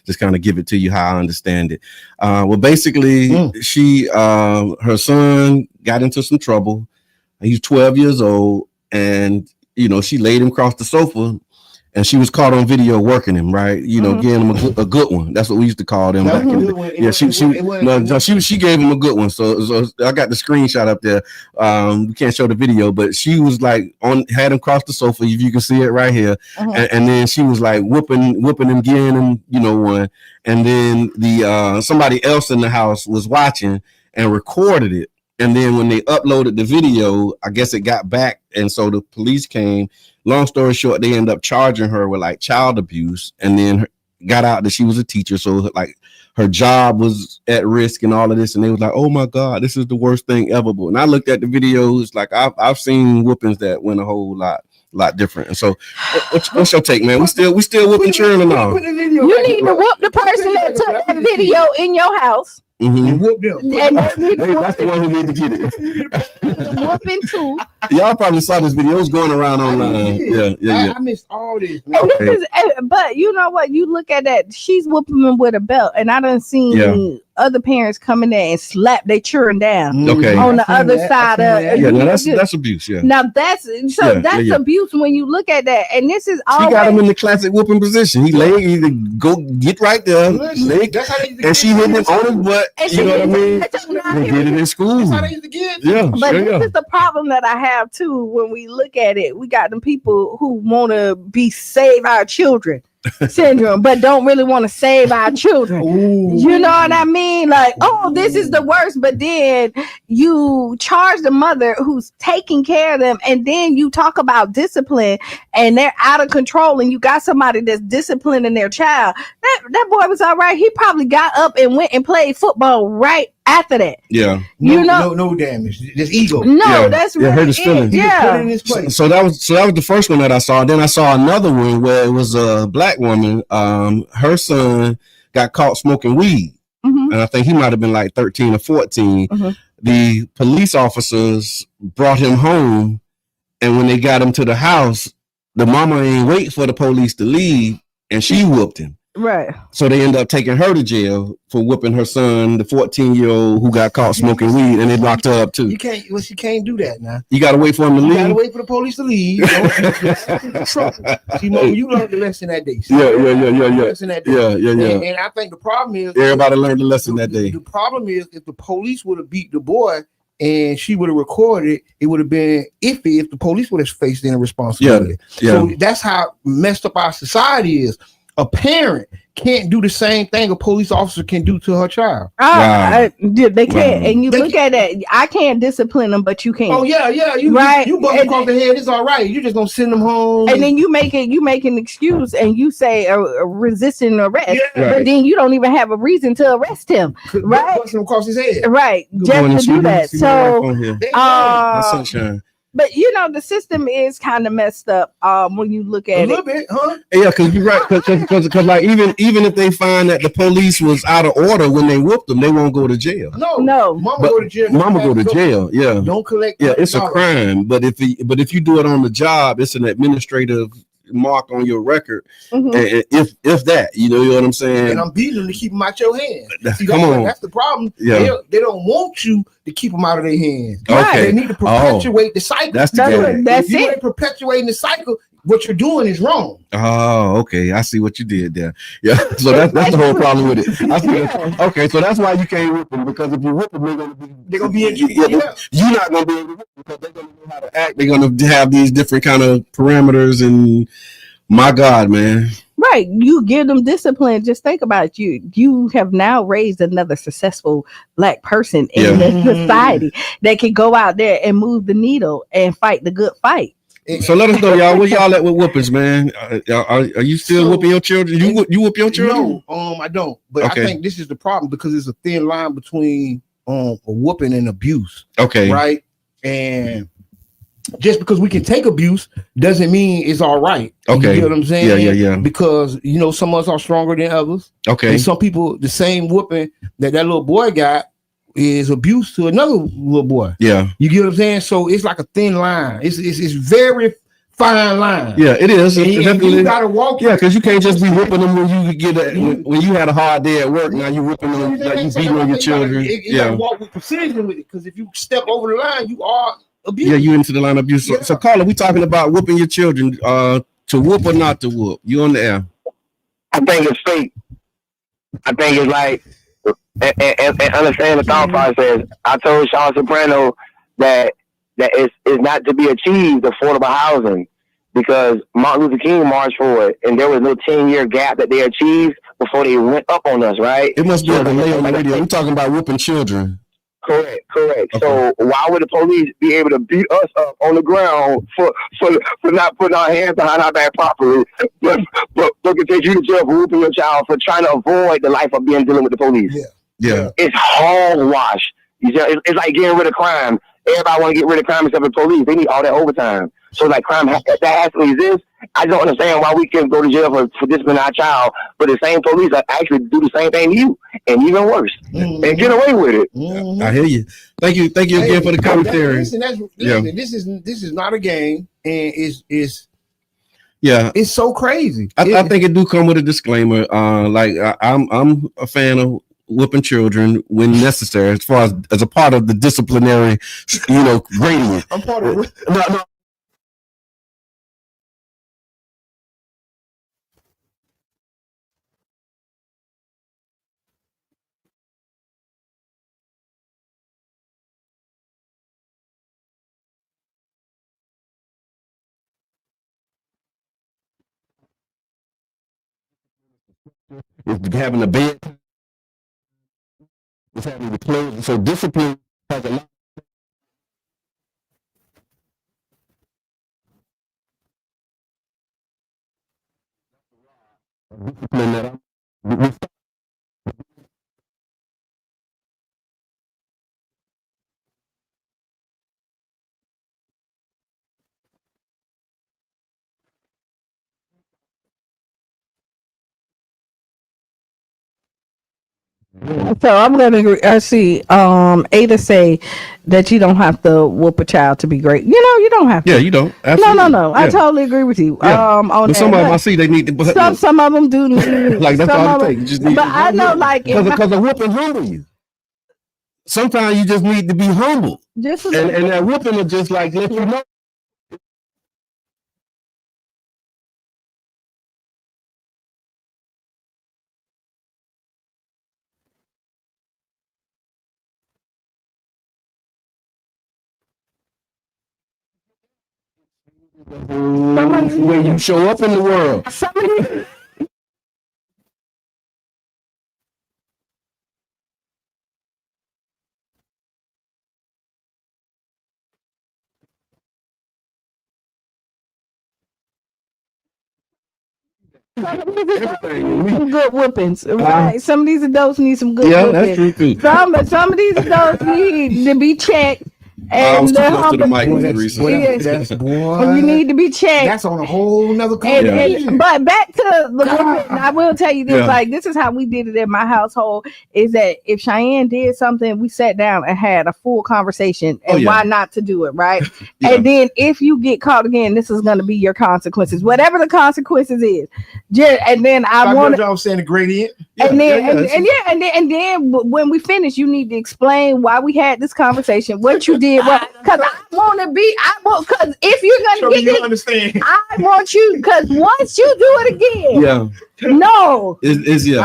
just kind of give it to you how I understand it. Well, basically, she her son got into some trouble. He's 12 years old, and she laid him across the sofa. And she was caught on video working him, right? Giving him a good one. That's what we used to call them back in the day. Yeah, she gave him a good one. So I got the screenshot up there. We can't show the video, but she was like had him cross the sofa. If you can see it right here, and then she was like whooping him, giving him one. And then the somebody else in the house was watching and recorded it. And then when they uploaded the video, I guess it got back, and so the police came. Long story short, they end up charging her with like child abuse, and then got out that she was a teacher, so like her job was at risk and all of this, and they was like, "Oh my God, this is the worst thing ever." But when I looked at the videos, like I've seen whoopings that went a whole lot different. And so, what's your take, man? We still whooping children and all. You need to whoop the person that took that video in your house. Mm-hmm. Whoop them. And that's the one who need to get it. Whooping too. Y'all probably saw this video. It was going around online. Yeah. I missed all this. But you know what? You look at that. She's whooping them with a belt, and I done seen other parents come in there and slap their children down. Okay. On the other side of now that's abuse. Yeah. Now that's abuse when you look at that, and this is all. She got him in the classic whooping position. He either go get right there, and she hit him on his butt. You know what I mean? They did it in school. That's how they used to get. Yeah, but this is the problem that I have too. When we look at it, we got them people who want to save our children syndrome, but don't really want to save our children. Ooh. You know what I mean? Like, oh, this is the worst, but then you charge the mother who's taking care of them, and then you talk about discipline, and they're out of control, and you got somebody that's disciplining their child. That boy was all right. He probably got up and went and played football right after that. Yeah. No damage. Just ego. No, that's really hurt his feelings. Yeah. So that was the first one that I saw. Then I saw another one where it was a black woman. Her son got caught smoking weed. Mm-hmm. And I think he might have been like 13 or 14. Mm-hmm. The police officers brought him home, and when they got him to the house, the mama ain't wait for the police to leave, and she whooped him. Right. So they end up taking her to jail for whooping her son, the 14-year-old who got caught smoking weed, and they locked her up too. You can't do that now. You gotta wait for him to leave. You gotta wait for the police to leave. See, Mom, you learned the lesson that day. Yeah. And I think the problem is everybody learned the lesson that day. The problem is if the police would have beat the boy and she would have recorded, it would have been iffy if the police would have faced any responsibility. Yeah. So that's how messed up our society is. A parent can't do the same thing a police officer can do to her child. They can't. And you look at it, I can't discipline them, but you can. Oh yeah. You bump across the head, it's all right. You're just gonna send them home. And then you make an excuse and you say resisting arrest, but then you don't even have a reason to arrest him, right? Busting him across his head, right? Just to do that. So, that's sunshine. But the system is kind of messed up when you look at a little bit, huh? Yeah, because you're right. Because like even if they find that the police was out of order when they whooped them, they won't go to jail. No. Mama go to jail. Mama go to jail. Yeah. Don't collect. Yeah, it's a crime. But if you do it on the job, it's an administrative mark on your record. Mm-hmm. And if that, you know what I'm saying. And I'm beating them to keep them out your hands. Come on. That's the problem. Yeah. They don't want you to keep them out of their hands. Okay. They need to perpetuate the cycle. That's the if you ain't perpetuating the cycle, what you're doing is wrong. Oh, okay. I see what you did there. Yeah. So that's the whole problem with it. I see okay, so that's why you can't whip them, because if you whip them, they're gonna be in you. You're not gonna be able to whip them because they're gonna know how to act. They're gonna have these different kind of parameters, and my God, man. Right. You give them discipline. Just think about it. You have now raised another successful black person in the society that can go out there and move the needle and fight the good fight. So let us know, y'all. Where y'all at with whoopings, man? Are you still whooping your children? You whoop your children? No, I don't. But I think this is the problem, because it's a thin line between a whooping and abuse. Okay. Right. And just because we can take abuse doesn't mean it's all right. Okay. You know what I'm saying? Yeah. Because some of us are stronger than others. Okay. And some people, the same whooping that little boy got is abuse to another little boy. Yeah. You get what I'm saying? So it's like a thin line. It's very fine line. Yeah, it is. And you gotta walk. Yeah, because you can't just be whipping them when you had a hard day at work. Now you whipping them, like you beating on your children. You gotta walk with precision with it, because if you step over the line, you are abuse. Yeah, you into the line of abuse. So Carla, we talking about whooping your children. To whoop or not to whoop? You on the air? I think it's fake. I think it's like, and understand the thought process. I told Sean Soprano that it's not to be achieved, affordable housing, because Martin Luther King marched for it, and there was no 10-year gap that they achieved before they went up on us, right? It must be a delay on the radio. We're talking about whooping children. Correct. So why would the police be able to beat us up on the ground for not putting our hands behind our back properly, but can take you to jail for whooping your child for trying to avoid the life of dealing with the police? Yeah. It's hogwash. It's like getting rid of crime. Everybody want to get rid of crime except the police. They need all that overtime. So like crime that has to exist. I don't understand why we can go to jail for disciplining our child, but the same police actually do the same thing to you, and even worse, and get away with it. I hear you. Thank you again for the commentary. Listen, this is not a game, and it's so crazy. I think it do come with a disclaimer. I'm a fan of whooping children when necessary, as far as a part of the disciplinary, gradient. I'm part of it. No. It's having a bed. It's having the clothes. So discipline has a lot. Discipline that So I'm gonna see Ada say that you don't have to whoop a child to be great. You don't have to. Yeah, you don't. Absolutely. No. Yeah. I totally agree with you. Yeah. On but some of them I see they need to. Some of them do need. Like that's all it takes. You just need. But I know, like, because a whooping humble you. Sometimes you just need to be humble. And that whooping will just like let you know. When you show up in the world. Some good whippings, right? Some of these adults need some good whippings. That's true too. Some of these adults need to be checked. I was too close to the mic, You need to be checked. That's on a whole nother conversation. But back to the whipping, I will tell you this: like, this is how we did it in my household. Is that if Cheyenne did something, we sat down and had a full conversation, and why not to do it, right? And then if you get caught again, this is going to be your consequences, whatever the consequences is. And then I want to saying the gradient. And then when we finish, you need to explain why we had this conversation, what you did, because because if you're gonna get understand, I want you, because once you do it again, I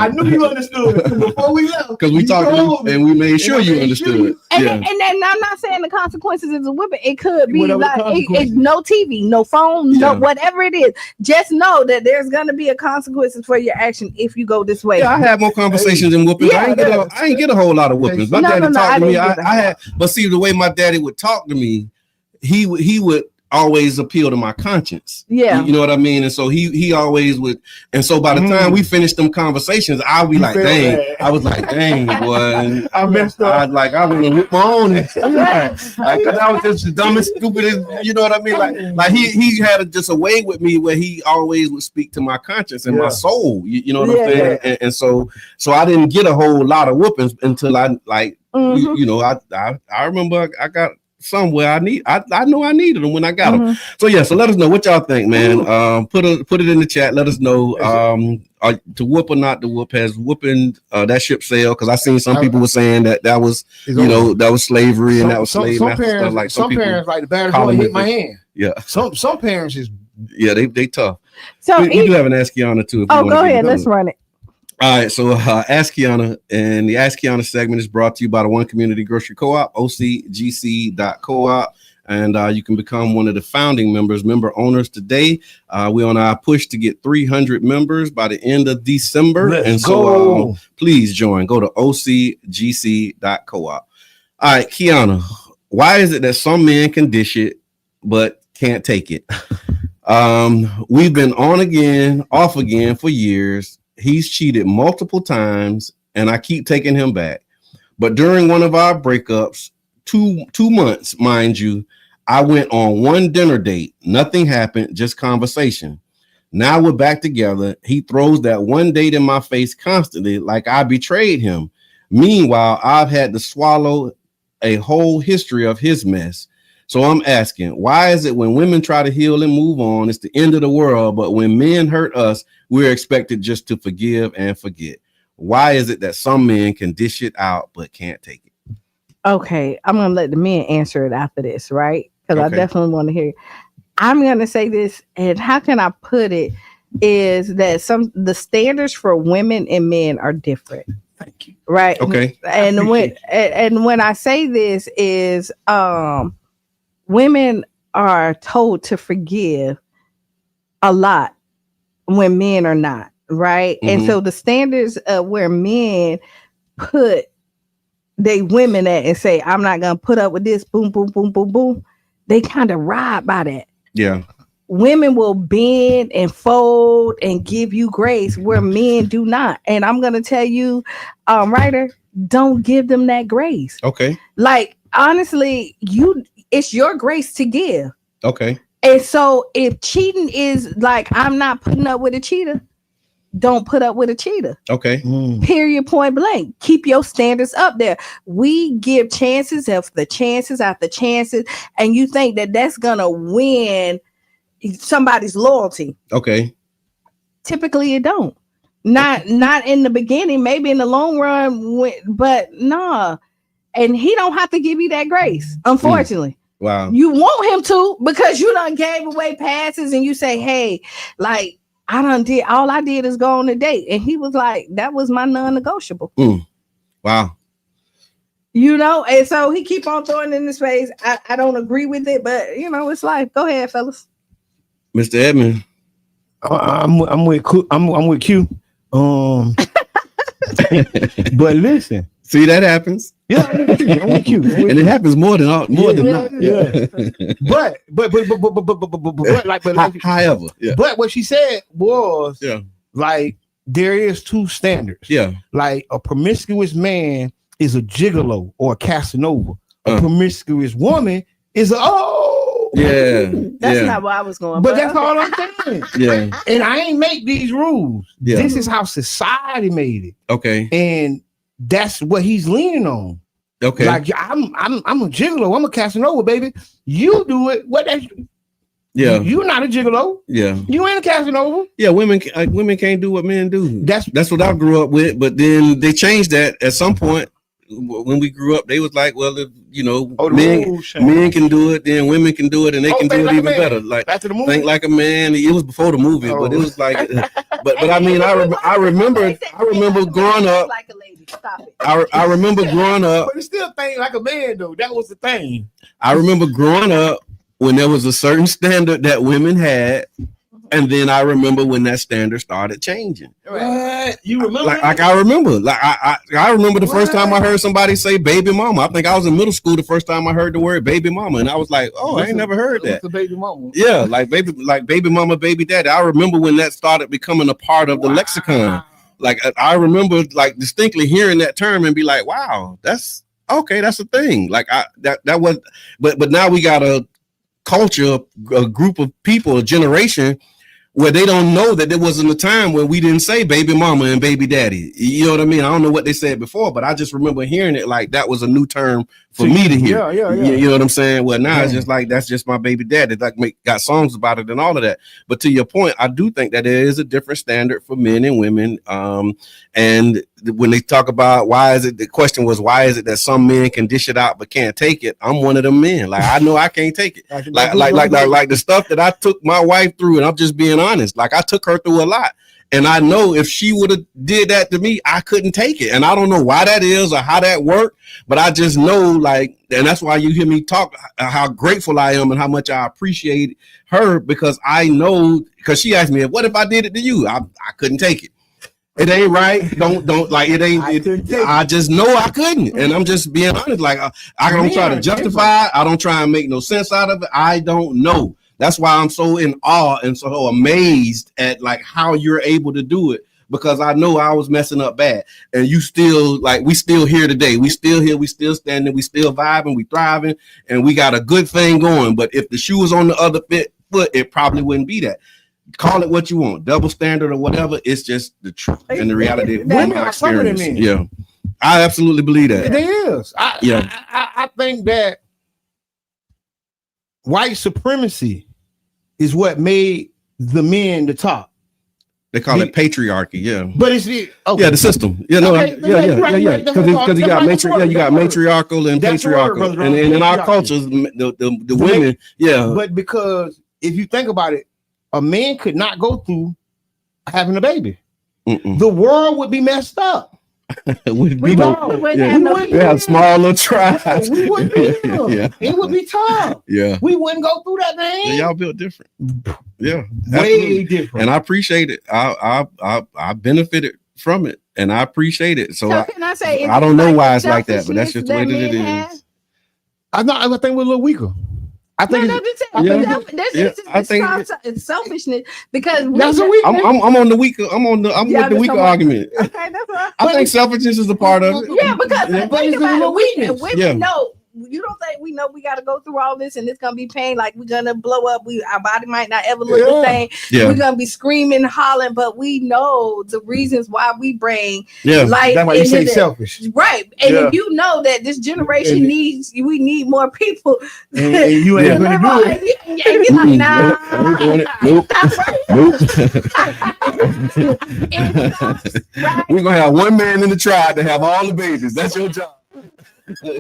knew you understood before we left, because we talked and we made sure you understood. And then I'm not saying the consequences is a whipping. It could be like it's no TV, no phone, no whatever it is. Just know that there's gonna be a consequences for your action if you go this way. Yeah, I had more conversations than whoopings. I ain't get a whole lot of whoopings. My daddy talked to me. I had, but see, the way my daddy would talk to me, he would always appeal to my conscience. Yeah. You know what I mean? And so he always would. And so by the time we finished them conversations, I'll be like, dang. Bad. I was like, dang, boy. I messed up. I was gonna whip my own. Because I was just the dumbest, stupidest, you know what I mean? Like he had just a way with me where he always would speak to my conscience and my soul. You know what I'm saying? Yeah. And so I didn't get a whole lot of whoopings until I like, I remember I got somewhere I know I needed them when I got them. So so let us know what y'all think, man. Put it in the chat. Let us know to whoop or not to whoop. Has whooping that ship sailed? Because I seen some people were saying that was that was slavery and that was slave master stuff. Like some parents like the baddest one hit my hand. Yeah. Some parents is they tough. So we do have an Ask Qiana too. Go ahead. Let's run it. All right, so Ask Qiana, and the Ask Qiana segment is brought to you by the One Community Grocery Co-op, ocgc.coop, and you can become one of the founding member owners today. We're on our push to get 300 members by the end of December. Let's go. Please join. Go to ocgc.coop. All right, Qiana, why is it that some men can dish it but can't take it? We've been on again, off again for years. He's cheated multiple times, and I keep taking him back. But during one of our breakups, two months, mind you, I went on one dinner date. Nothing happened, just conversation. Now we're back together. He throws that one date in my face constantly, like I betrayed him. Meanwhile, I've had to swallow a whole history of his mess. So I'm asking, why is it when women try to heal and move on, it's the end of the world, but when men hurt us, we're expected just to forgive and forget? Why is it that some men can dish it out but can't take it? Okay, I'm gonna let the men answer it after this, right? Because I definitely want to hear it. I'm gonna say this, and how can I put it? Is that the standards for women and men are different. Thank you. Right. Okay. And when I say this is women are told to forgive a lot when men are not, right? Mm-hmm. And so the standards of where men put they women at and say, I'm not gonna put up with this, boom, boom, boom, boom, boom. They kind of ride by that. Yeah. Women will bend and fold and give you grace where men do not. And I'm gonna tell you, Ryder, don't give them that grace. Okay. Like honestly, it's your grace to give. Okay. And so if cheating is like, I'm not putting up with a cheater, don't put up with a cheater. Okay. Period, point blank. Keep your standards up there. We give chances after chances after chances, and you think that that's gonna win somebody's loyalty. Okay. Typically it don't. Not in the beginning, maybe in the long run, but nah. And he don't have to give you that grace, unfortunately. Wow. You want him to, because you done gave away passes and you say, hey, like, all I did is go on a date. And he was like, that was my non-negotiable. Wow. You know, and so he keep on throwing in his face. I don't agree with it, but you know, it's life. Go ahead, fellas. Mr. Edmond. I'm with Q. But listen. See, that happens. Yeah, I'm with Q. And it happens more than not. Yeah. But however, yeah. But what she said was, like, there is two standards. Yeah. Like a promiscuous man is a gigolo or a Casanova. A promiscuous woman is that's not where I was going. But that's all I'm saying. Yeah. And I ain't make these rules. Yeah. This is how society made it. Okay. And that's what he's leaning on. Okay. Like I'm a gigolo. I'm a Casanova, baby. You do it. What that? Yeah. You're not a gigolo. Yeah. You ain't a Casanova. Yeah. Women can't do what men do. That's what I grew up with. But then they changed that at some point. When we grew up, they was like, well, if, you know, men can do it, then women can do it, and they can do it even better. Like, think like a man. It was before the movie, but it was like, but I mean, I remember growing up. Like a lady. Stop it. I remember growing up. But it's still think like a man, though. That was the thing. I remember growing up when there was a certain standard that women had. And then I remember when that standard started changing. Right. You remember? Like I remember. Like I remember the first time I heard somebody say baby mama. I think I was in middle school the first time I heard the word baby mama. And I was like, oh, I ain't never heard that. The baby mama. Yeah, like baby mama, baby daddy. I remember when that started becoming a part of the lexicon. Like I remember like distinctly hearing that term and be like, wow, that's okay, that's a thing. Like that was, but now we got a culture, a group of people, a generation where they don't know that there wasn't a time where we didn't say baby mama and baby daddy. You know what I mean? I don't know what they said before, but I just remember hearing it like that was a new term for me to hear. Yeah. You know what I'm saying? Well, now it's just like, that's just my baby daddy. Like got songs about it and all of that. But to your point, I do think that there is a different standard for men and women. And when they talk about the question was, why is it that some men can dish it out but can't take it? I'm one of them men. Like, I know I can't take it. Like the stuff that I took my wife through, and I'm just being honest, like I took her through a lot. And I know if she would have did that to me, I couldn't take it. And I don't know why that is or how that worked, but I just know, like, and that's why you hear me talk how grateful I am and how much I appreciate her, because I know, because she asked me, what if I did it to you? I couldn't take it. It ain't right. Don't like it ain't. I just know I couldn't, and I'm just being honest. Like I don't try to justify it. I don't try and make no sense out of it. I don't know. That's why I'm so in awe and so amazed at like how you're able to do it, because I know I was messing up bad, and you still like we still here today. We still here. We still standing. We still vibing. We thriving, and we got a good thing going. But if the shoe was on the other foot, it probably wouldn't be that. Call it what you want, double standard or whatever. It's just the truth and the reality of my experience. Yeah, I absolutely believe that. It is. I think that white supremacy is what made the men the top. They call it patriarchy. Yeah, but it's the system. Yeah, no, okay, yeah. Because you got you got matriarchal and patriarchal, and in our cultures, the women. Yeah, but because if you think about it, a man could not go through having a baby. The world would be messed up. We have small little tribes. We wouldn't be here. It would be tough. Yeah, we wouldn't go through that, man. Yeah, y'all built different. Yeah, way different. And I appreciate it. I benefited from it, and I appreciate it. So can I say, I don't know why it's like that, but that's just the way that it is. I think we're a little weaker. I think it's selfishness because I'm on the weaker. I'm with the weaker argument. Okay, that's right. I think selfishness is a part of it. Yeah, because think about it. Women know. You don't think we know we got to go through all this and it's gonna be pain, like we're gonna blow up, our body might not ever look the same, we're gonna be screaming, hollering, but we know the reasons why we bring life. That's why you say selfish, right? And if you know that this generation we need more people, and you ain't gonna do it, and you're like, nah, nope. We're gonna have one man in the tribe to have all the babies. That's your job. It's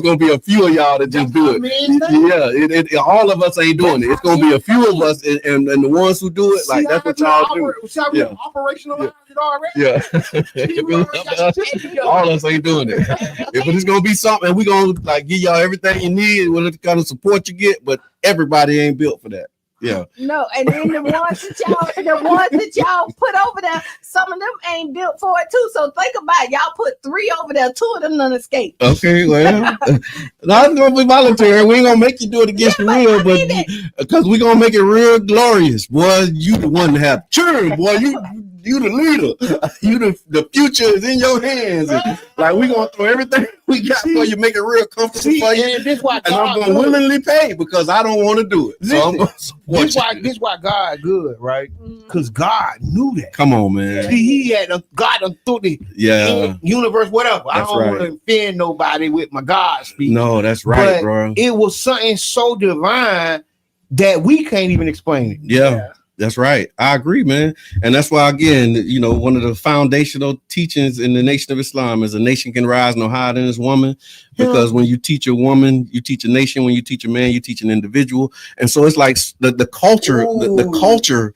gonna be a few of y'all that just do it. Yeah, all of us ain't doing it. It's gonna be a few of us, and the ones who do it, like that's what y'all do. Operationalize it already. Yeah, all of us ain't doing it. But it's gonna be something. We're gonna like give y'all everything you need, whatever kind of support you get. But everybody ain't built for that. Yeah. No, and then the ones that y'all put over there, some of them ain't built for it too. So think about it. Y'all put 3 over there, 2 of them done escape. Okay, well, that's gonna be voluntary. We ain't gonna make you do it against the real, but because we gonna make it real glorious. Boy, you the one to have children, boy. You the leader. You the future is in your hands. And, like we gonna throw everything we got for you, make it real comfortable for you. And I'm gonna willingly pay because I don't want to do it. So I'm gonna support you. This why God good, right? Because God knew that. Come on, man. He had God through the universe, whatever. That's I don't want to offend nobody with my God speech. No, that's right, bro. It was something so divine that we can't even explain it. Yeah. That's right. I agree, man. And that's why, again, one of the foundational teachings in the Nation of Islam is a nation can rise no higher than its woman. Because when you teach a woman, you teach a nation. When you teach a man, you teach an individual. And so it's like the culture, the culture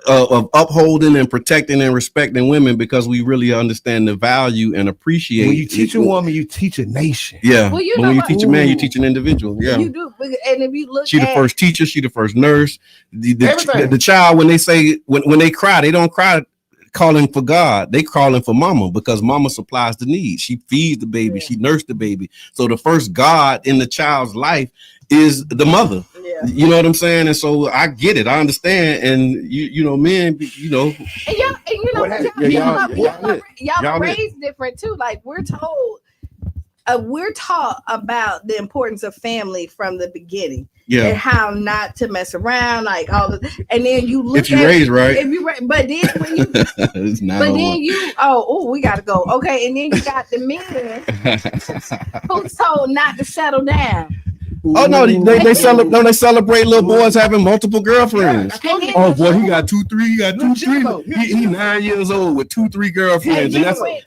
of upholding and protecting and respecting women, because we really understand the value and appreciate. When you teach a woman, you teach a nation. Yeah. Well, but when you teach a man, you teach an individual. Yeah. You do. And if you look, she the first teacher, she the first nurse. The child, when they say when they cry, they don't cry calling for God. They calling for mama, because mama supplies the needs. She feeds the baby. She nursed the baby. So the first God in the child's life is the mother. You know what I'm saying? And so I get it. I understand. And men, y'all raised different too. Like we're told, we're taught about the importance of family from the beginning. Yeah. And how not to mess around, like all the, and then you look if you raise right. But then when you but then you we gotta go. Okay, and then you got the men who's told not to settle down. Oh no, they celebrate little boys having multiple girlfriends. Oh boy, he got 2, 3. He got 2, 3. He 9 years old with 2, 3 girlfriends, that's we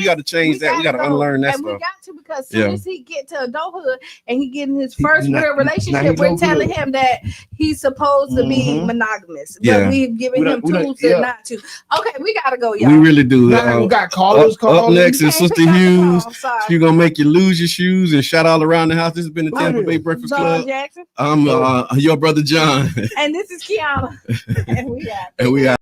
gotta change that. We gotta unlearn that stuff. We got to, because soon as he get to adulthood and he get in his first real relationship, we're telling him that he's supposed to be monogamous. But we've given him tools to not to. Okay, we gotta go, y'all. We really do. We got callers. Up next is Sister Hughes. She's gonna make you lose your shoes and shout out all around the house. This has been the Tampa Bay Breakfast Club. Jackson. I'm your brother John. And this is Qiana. And we out. And we out.